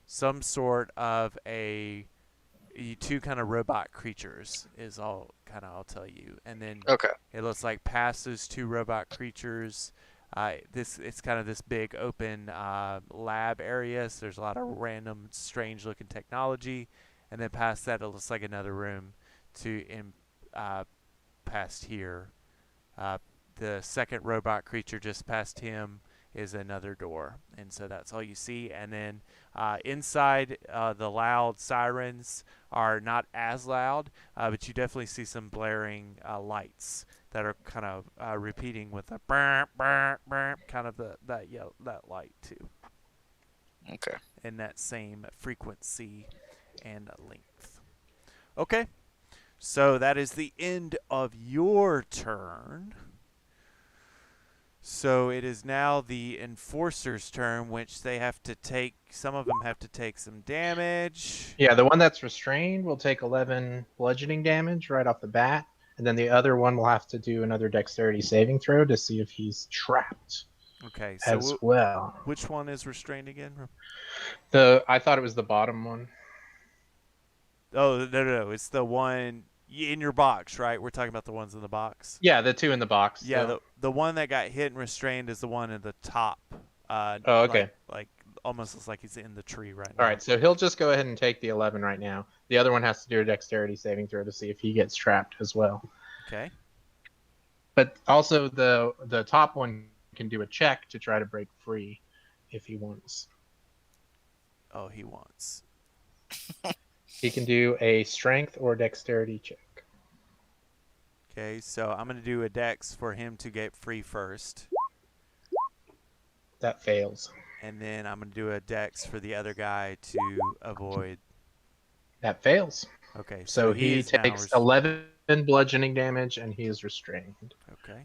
some sort of two kind of robot creatures is all kind of I'll tell you. And then Okay. it looks like past those two robot creatures, it's kind of this big open lab area. So there's a lot of random, strange-looking technology, and then past that, it looks like another room. Past here, the second robot creature just past him is another door, and so that's all you see. And then inside, the loud sirens are not as loud, but you definitely see some blaring lights that are kind of repeating with a burp, burp, burp, kind of that light too, Okay. in that same frequency and length. Okay, so that is the end of your turn. So it is now the Enforcer's turn, which they have to take. Some of them have to take some damage. Yeah, the one that's restrained will take 11 bludgeoning damage right off the bat, and then the other one will have to do another dexterity saving throw to see if he's trapped Okay, as so well. which one is restrained again? I thought it was the bottom one. Oh, no. It's the one in your box, right? We're talking about the ones in the box. Yeah, the two in the box. Yeah, Still. the one that got hit and restrained is the one in the top. Oh, okay. Like almost looks like he's in the tree right All now. right, so he'll just go ahead and take the 11 right now. The other one has to do a dexterity saving throw to see if he gets trapped as well. Okay. But also the top one can do a check to try to break free if he wants. Oh, he wants. He can do a strength or dexterity check. Okay, so I'm going to do a dex for him to get free first. That fails. And then I'm going to do a dex for the other guy to avoid. That fails. Okay, So he is now takes 11 bludgeoning damage and he is restrained. Okay.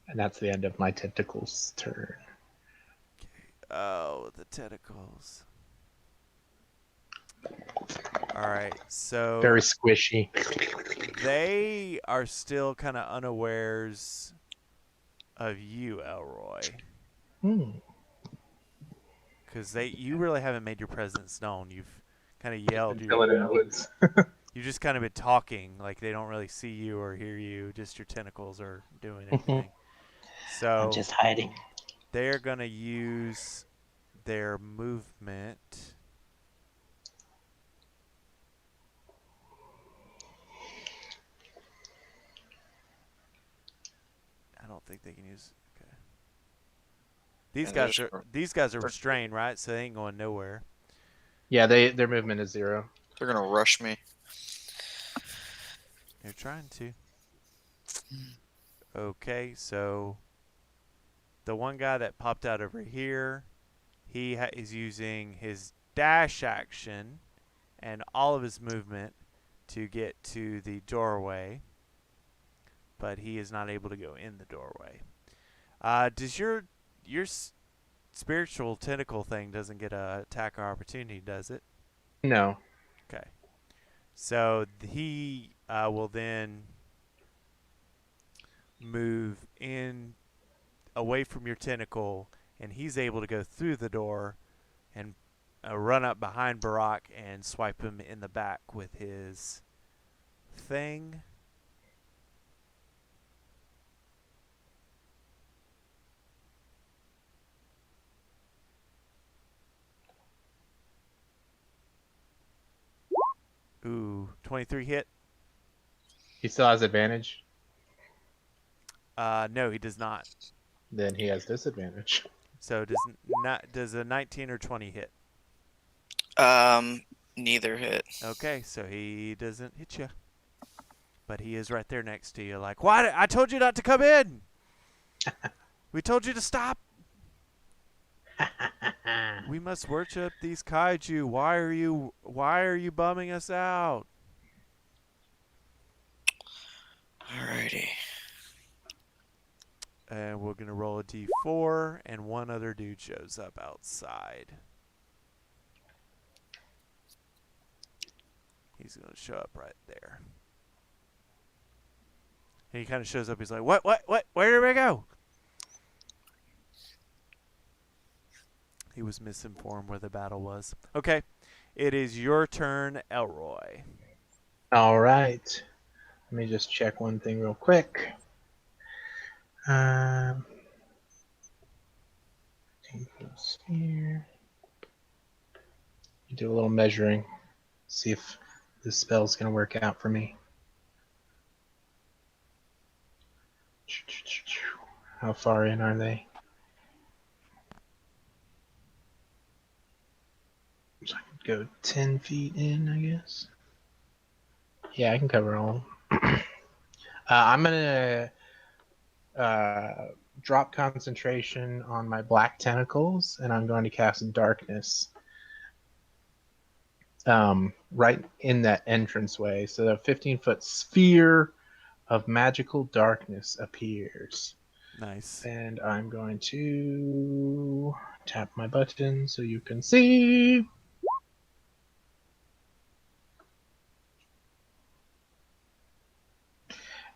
And that's the end of my tentacles turn. Oh, the tentacles. All right, so Very squishy. they are still kind of unawares of you, Elroy, because you really haven't made your presence known. You've kind of yelled. You've just kind of been talking, like they don't really see you or hear you. Just your tentacles are doing anything. So I'm just hiding. they're gonna use their movement. I don't think they can use. Okay. These guys are restrained, right? So they ain't going nowhere. Yeah, their movement is 0. They're gonna rush me. They're trying to. Okay, so the one guy that popped out over here, he is using his dash action and all of his movement to get to the doorway, but he is not able to go in the doorway. Does your spiritual tentacle thing doesn't get a attack or opportunity, does it? No. Okay. So he will then move in away from your tentacle, and he's able to go through the door and run up behind Barack and swipe him in the back with his thing. Ooh, 23 hit. He still has advantage. No, he does not. Then he has disadvantage. So does a 19 or 20 hit? Neither hit. Okay, so he doesn't hit you. But he is right there next to you, like, why? I told you not to come in. We told you to stop. We must worship these kaiju. Why are you bumming us out? Alrighty. And we're gonna roll a d4, and one other dude shows up outside. He's gonna show up right there. And he kind of shows up. He's like, what? Where did we go? He was misinformed where the battle was. Okay, it is your turn, Elroy. All right. Let me just check one thing real quick. 15 here. Do a little measuring. See if this spell's going to work out for me. How far in are they? So I could go 10 feet in, I guess. Yeah, I can cover all. I'm going to drop concentration on my black tentacles, and I'm going to cast darkness right in that entranceway. So the 15-foot sphere of magical darkness appears. Nice. And I'm going to tap my button so you can see.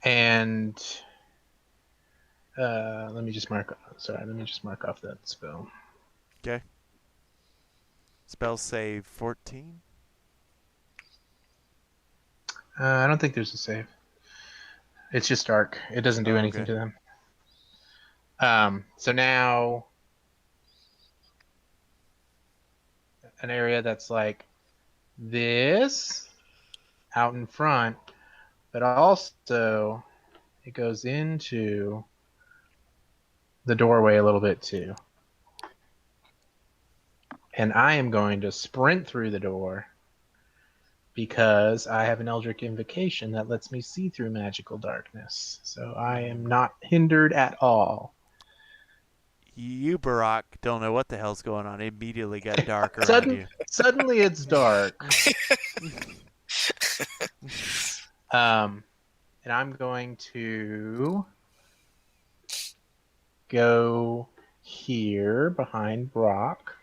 And let me just mark off that spell. Okay. Spell save 14. I don't think there's a save. It's just dark. It doesn't do anything okay. to them. So now an area that's like this out in front, but also it goes into the doorway a little bit too. And I am going to sprint through the door because I have an Eldritch Invocation that lets me see through magical darkness. So I am not hindered at all. You, Barack, don't know what the hell's going on. It immediately got dark around you. Suddenly it's dark. And I'm going to go here behind Brock,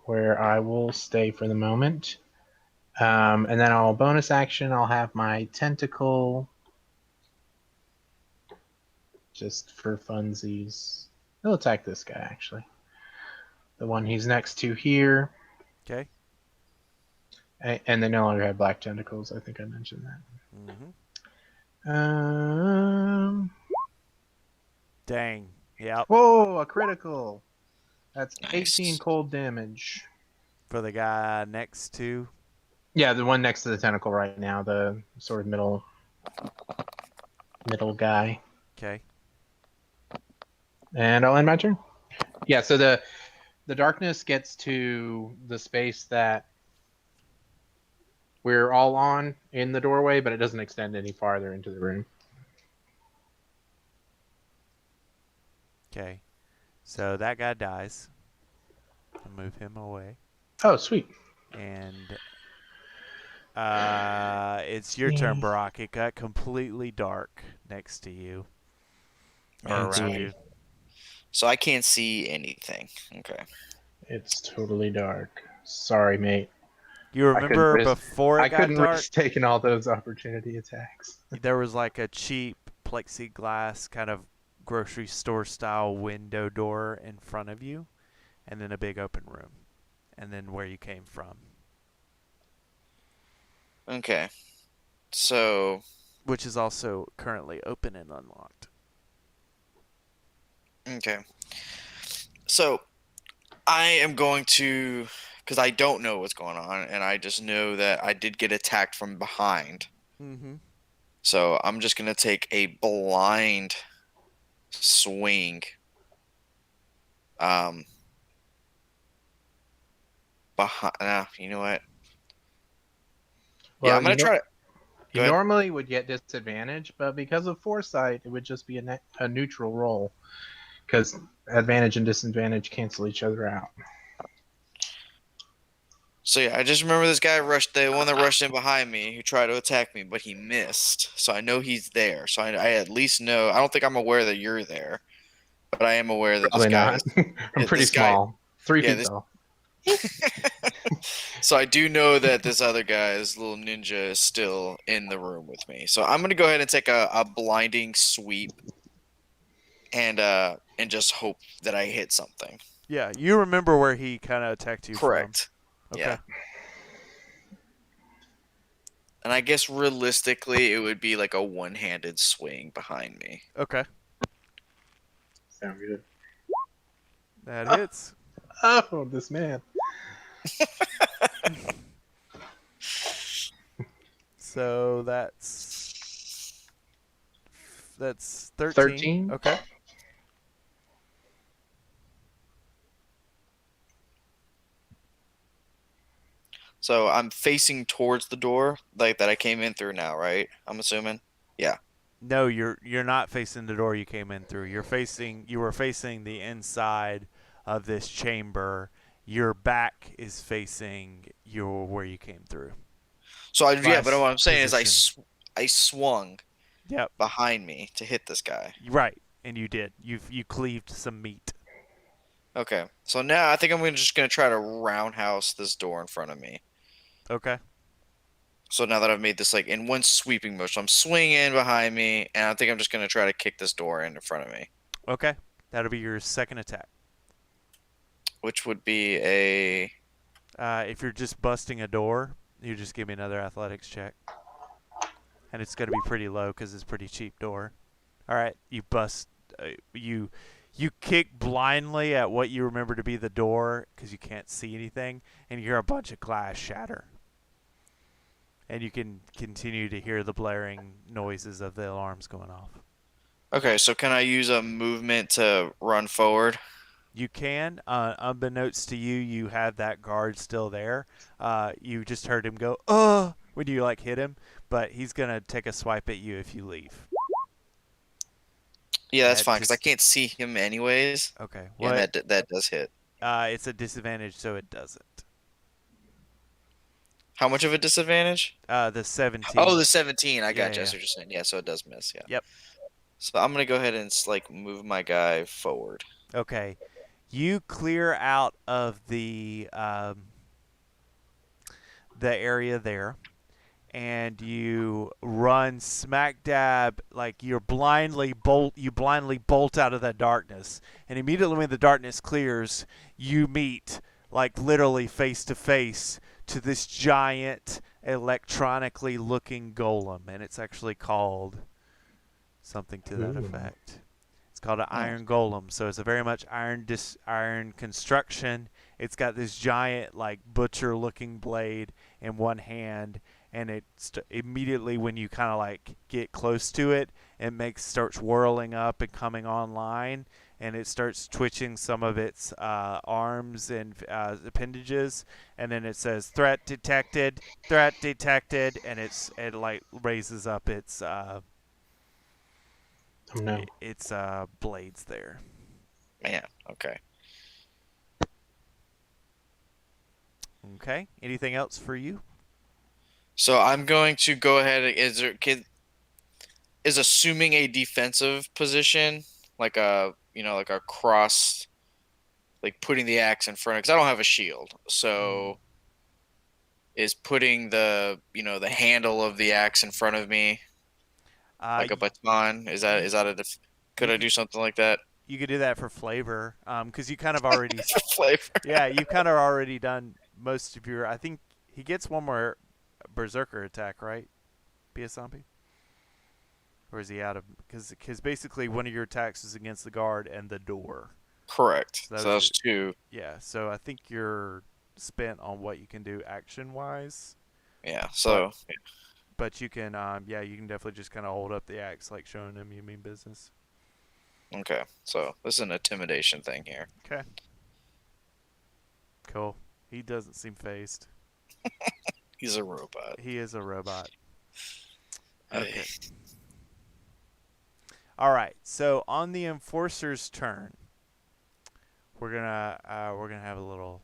where I will stay for the moment. And then I'll bonus action. I'll have my tentacle, just for funsies. He'll attack this guy, actually. The one he's next to here. Okay. And they no longer have black tentacles. I think I mentioned that. Dang. Yep. Whoa, a critical. That's Nice. 18 cold damage. For the guy next to. Yeah, the one next to the tentacle right now, the sort of middle guy. Okay. And I'll end my turn. Yeah, so the darkness gets to the space that we're all on in the doorway, but it doesn't extend any farther into the room. Okay. So that guy dies. I'll move him away. Oh, sweet. And it's your turn, Barack. It got completely dark next to you. Or around you. So I can't see anything. Okay. It's totally dark. Sorry, mate. You remember before it I got couldn't dark? risk taking all those opportunity attacks. There was like a cheap plexiglass kind of grocery store style window door in front of you, and then a big open room, and then where you came from. Okay. So. Which is also currently open and unlocked. Okay. So I am going to, because I don't know what's going on, and I just know that I did get attacked from behind. Mm-hmm. So I'm just going to take a blind swing. Behind. You know what? Well, yeah, I'm going to try to. You normally would get disadvantage, but because of Foresight, it would just be a neutral roll. Because advantage and disadvantage cancel each other out. So yeah, I just remember this guy the one that rushed in behind me, who tried to attack me, but he missed. So I know he's there. So I at least know. I don't think I'm aware that you're there, but I am aware that Probably this guy. not. I'm pretty small. 3 feet tall. So I do know that this other guy, this little ninja, is still in the room with me. So I'm gonna go ahead and take a blinding sweep, and just hope that I hit something. Yeah, you remember where he kind of attacked you. Correct. From. Okay. Yeah. And I guess realistically, it would be like a one-handed swing behind me. Okay. Sound good. That hits. Oh, this man. So that's 13. 13? Okay. So I'm facing towards the door, like that I came in through now, right? I'm assuming. Yeah. No, you're not facing the door you came in through. You were facing the inside of this chamber. Your back is facing where you came through. So but what I'm saying is I swung Yep. behind me to hit this guy. Right. And you did. You cleaved some meat. Okay, so now I think just gonna try to roundhouse this door in front of me. Okay. So now that I've made this like in one sweeping motion, I'm swinging behind me, and I think I'm just gonna try to kick this door in front of me, Okay. That'll be your second attack. which would be a If you're just busting a door, you just give me another athletics check. And it's going to be pretty low because it's a pretty cheap door. All right. You bust. You kick blindly at what you remember to be the door because you can't see anything, and you hear a bunch of glass shatter. And you can continue to hear the blaring noises of the alarms going off. okay. So can I use a movement to run forward? You can. Unbeknownst to you, you have that guard still there. You just heard him go, when you like hit him, but he's going to take a swipe at you if you leave. Yeah, that's That fine because I just can't see him anyways. okay. Yeah, and What? that does hit. It's a disadvantage, so it doesn't. How much of a disadvantage? The 17. Oh, the 17. I Yeah, got you. yeah. That's what you're saying. Yeah, so it does miss. Yeah. Yep. So I'm gonna go ahead and like move my guy forward. Okay. You clear out of the area there, and you run smack dab like you blindly bolt out of that darkness, and immediately when the darkness clears, you meet like literally face to face to this giant electronically looking golem, and it's actually called something to that effect. It's called an iron golem, so it's a very much iron construction. It's got this giant like butcher looking blade in one hand, and it immediately when you kind of like get close to it, it starts whirling up and coming online, and it starts twitching some of its arms and appendages, and then it says threat detected, and it like raises up its Oh no. its blades there. Man. Okay. Okay. Anything else for you? So I'm going to go ahead. Is assuming a defensive position, like like a cross, like putting the axe in front. Because I don't have a shield, so is putting the handle of the axe in front of me, like a baton. Is that could I do something like that? You could do that for flavor, because you kind of already. Flavor. Yeah, you've kind of already done most of your. I think he gets one more berserker attack, right? Be a zombie. Or is he out of? Because basically one of your attacks is against the guard and the door. Correct. So So those two. Yeah, so I think you're spent on what you can do action wise. Yeah. So. But you can, you can definitely just kind of hold up the axe, like showing him you mean business. Okay. So this is an intimidation thing here. Okay. Cool. He doesn't seem phased. He's a robot. He is a robot. Okay. Okay. All right. So on the enforcer's turn, we're gonna have a little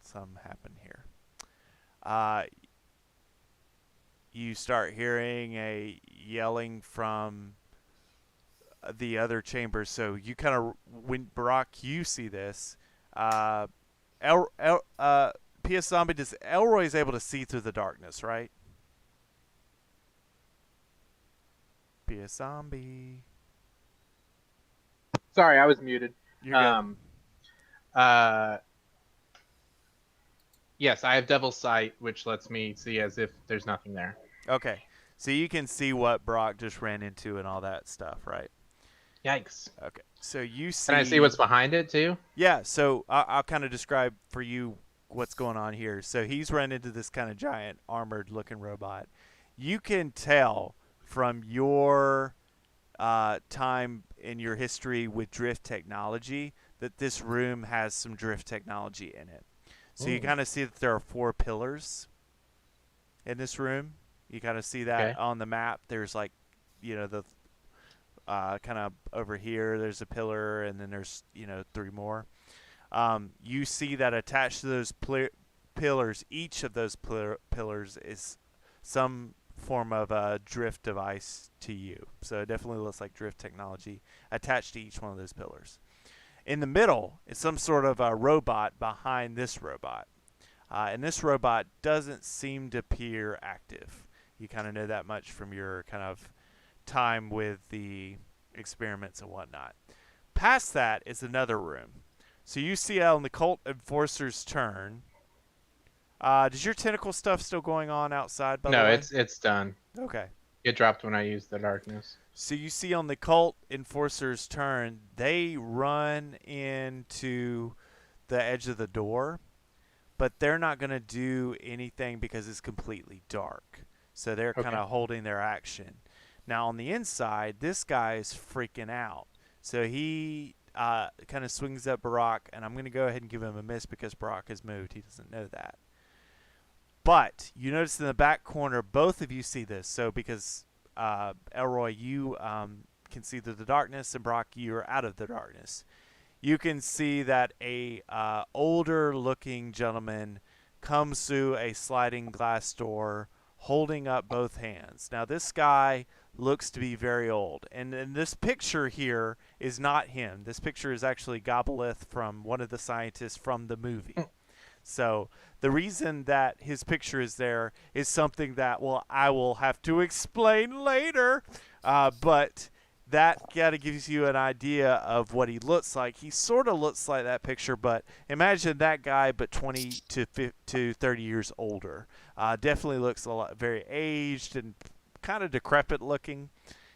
something happen here. You start hearing a yelling from the other chambers. So you kind of, when Barack, you see this, PS Zombie, does Elroy is able to see through the darkness, right? PS Zombie. Sorry, I was muted. You're good. Yes, I have Devil's Sight, which lets me see as if there's nothing there. Okay. So you can see what Brock just ran into and all that stuff, right? Yikes. Okay. So you see. Can I see what's behind it, too? Yeah. So I'll kind of describe for you what's going on here. So he's run into this kind of giant armored-looking robot. You can tell from your time in your history with drift technology that this room has some drift technology in it. So you kind of see that there are 4 pillars in this room. You kind of see that on the map. There's like, the kind of over here, there's a pillar, and then there's, 3 more. You see that attached to those pillars, each of those pillars is some form of a drift device to you. So it definitely looks like drift technology attached to each one of those pillars. In the middle is some sort of a robot behind this robot. And this robot doesn't seem to appear active. You kind of know that much from your kind of time with the experiments and whatnot. Past that is another room. So you see on the Cult Enforcer's turn. Does your tentacle stuff still going on outside, by the No, way? it's done. Okay. It dropped when I used the darkness. So you see on the Cult Enforcer's turn, they run into the edge of the door, but they're not going to do anything because it's completely dark. So they're kind of holding their action. Now on the inside, this guy is freaking out. So he kind of swings at Barack, and I'm going to go ahead and give him a miss because Barack has moved. He doesn't know that. But you notice in the back corner, both of you see this. So because Elroy, you can see through the darkness, and Brock, you're out of the darkness. You can see that a older-looking gentleman comes through a sliding glass door, holding up both hands. Now this guy looks to be very old, and this picture here is not him. This picture is actually Goboleth from one of the scientists from the movie. So the reason that his picture is there is something that, well, I will have to explain later. But that kind of gives you an idea of what he looks like. He sort of looks like that picture, but imagine that guy, but 20 to 30 years older. Definitely looks a lot very aged and kind of decrepit looking.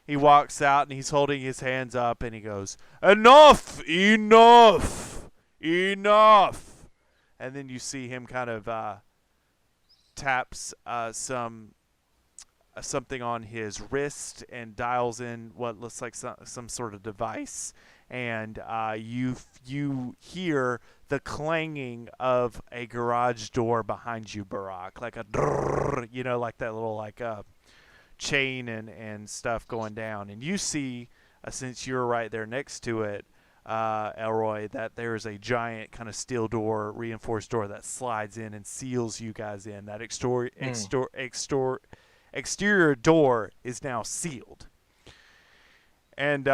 He walks out and he's holding his hands up and he goes, "Enough! Enough! Enough!" And then you see him kind of taps something on his wrist and dials in what looks like some sort of device. And you hear the clanging of a garage door behind you, Barack, like a drrrr, like that little chain and stuff going down. And you see, since you're right there next to it, Elroy, that there is a giant kind of steel door, reinforced door that slides in and seals you guys in. That exterior door is now sealed. And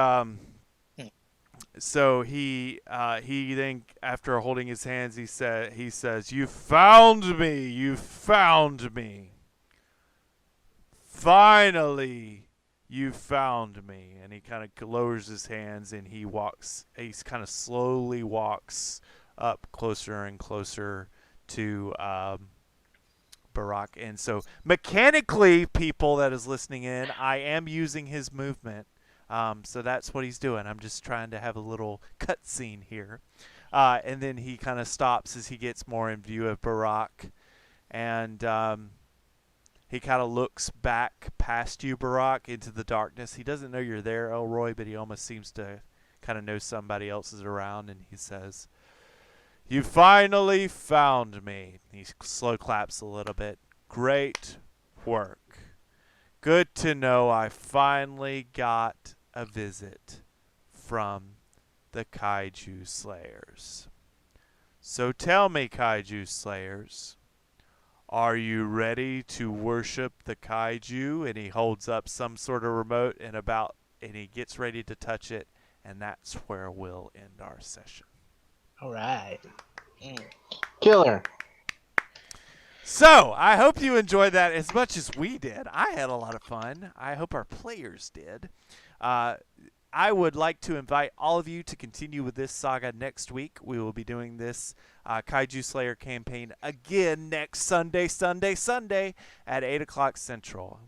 so he then, after holding his hands, he says, "You found me! You found me! Finally, you found me." And he kind of lowers his hands and he kind of slowly walks up closer and closer to Barack. And so mechanically, people that is listening in, I am using his movement. So that's what he's doing. I'm just trying to have a little cutscene here. And then he kind of stops as he gets more in view of Barack. And he kind of looks back past you, Barack, into the darkness. He doesn't know you're there, Elroy, but he almost seems to kind of know somebody else is around. And he says, "You finally found me." He slow claps a little bit. "Great work. Good to know I finally got a visit from the Kaiju Slayers. So tell me, Kaiju Slayers, are you ready to worship the Kaiju?" And he holds up some sort of remote and he gets ready to touch it, and that's where we'll end our session. All right. Killer. So, I hope you enjoyed that as much as we did. I had a lot of fun. I hope our players did. I would like to invite all of you to continue with this saga next week. We will be doing this Kaiju Slayer campaign again next Sunday at 8 o'clock Central.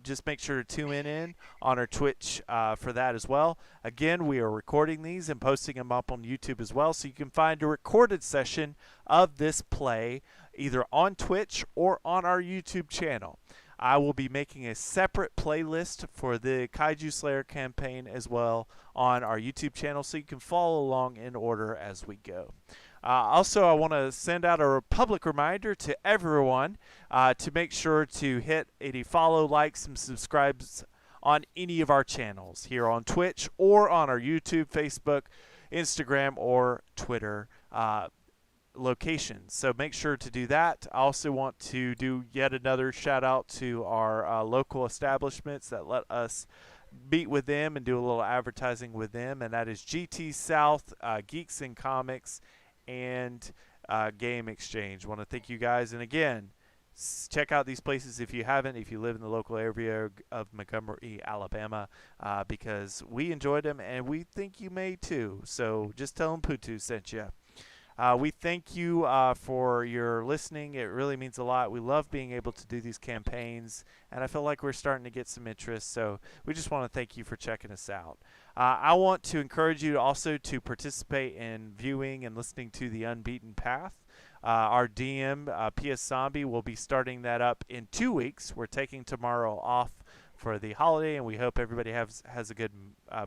Just make sure to tune in on our Twitch for that as well. Again, we are recording these and posting them up on YouTube as well, so you can find a recorded session of this play either on Twitch or on our YouTube channel. I will be making a separate playlist for the Kaiju Slayer campaign as well on our YouTube channel, so you can follow along in order as we go. Also, I want to send out a public reminder to everyone to make sure to hit any follow, likes, and subscribes on any of our channels here on Twitch or on our YouTube, Facebook, Instagram, or Twitter. locations. So make sure to do that. I also want to do yet another shout out to our local establishments that let us meet with them and do a little advertising with them, and that is GT South, Geeks and Comics, and Game Exchange. Want to thank you guys, and again, check out these places if you haven't, if you live in the local area of Montgomery, Alabama, because we enjoyed them and we think you may too. So just tell them Putu sent you. We thank you for your listening. It really means a lot. We love being able to do these campaigns, and I feel like we're starting to get some interest. So we just want to thank you for checking us out. I want to encourage you also to participate in viewing and listening to The Unbeaten Path. Our DM, PS Zombie, will be starting that up in 2 weeks. We're taking tomorrow off for the holiday, and we hope everybody has a good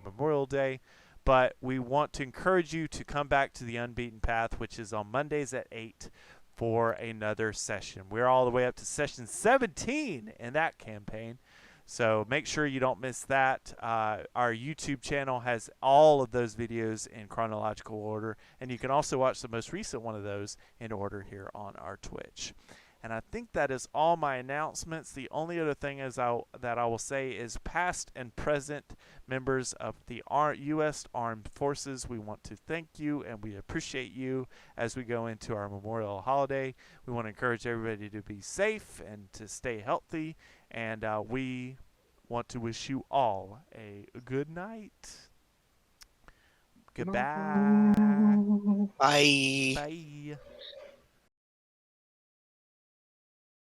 Memorial Day. But we want to encourage you to come back to the Unbeaten Path, which is on Mondays at 8 for another session. We're all the way up to session 17 in that campaign. So make sure you don't miss that. Our YouTube channel has all of those videos in chronological order, and you can also watch the most recent one of those in order here on our Twitch. And I think that is all my announcements. The only other thing that I will say is past and present members of the U.S. Armed Forces, we want to thank you and we appreciate you as we go into our Memorial Holiday. We want to encourage everybody to be safe and to stay healthy. And we want to wish you all a good night. Goodbye. Bye. Bye.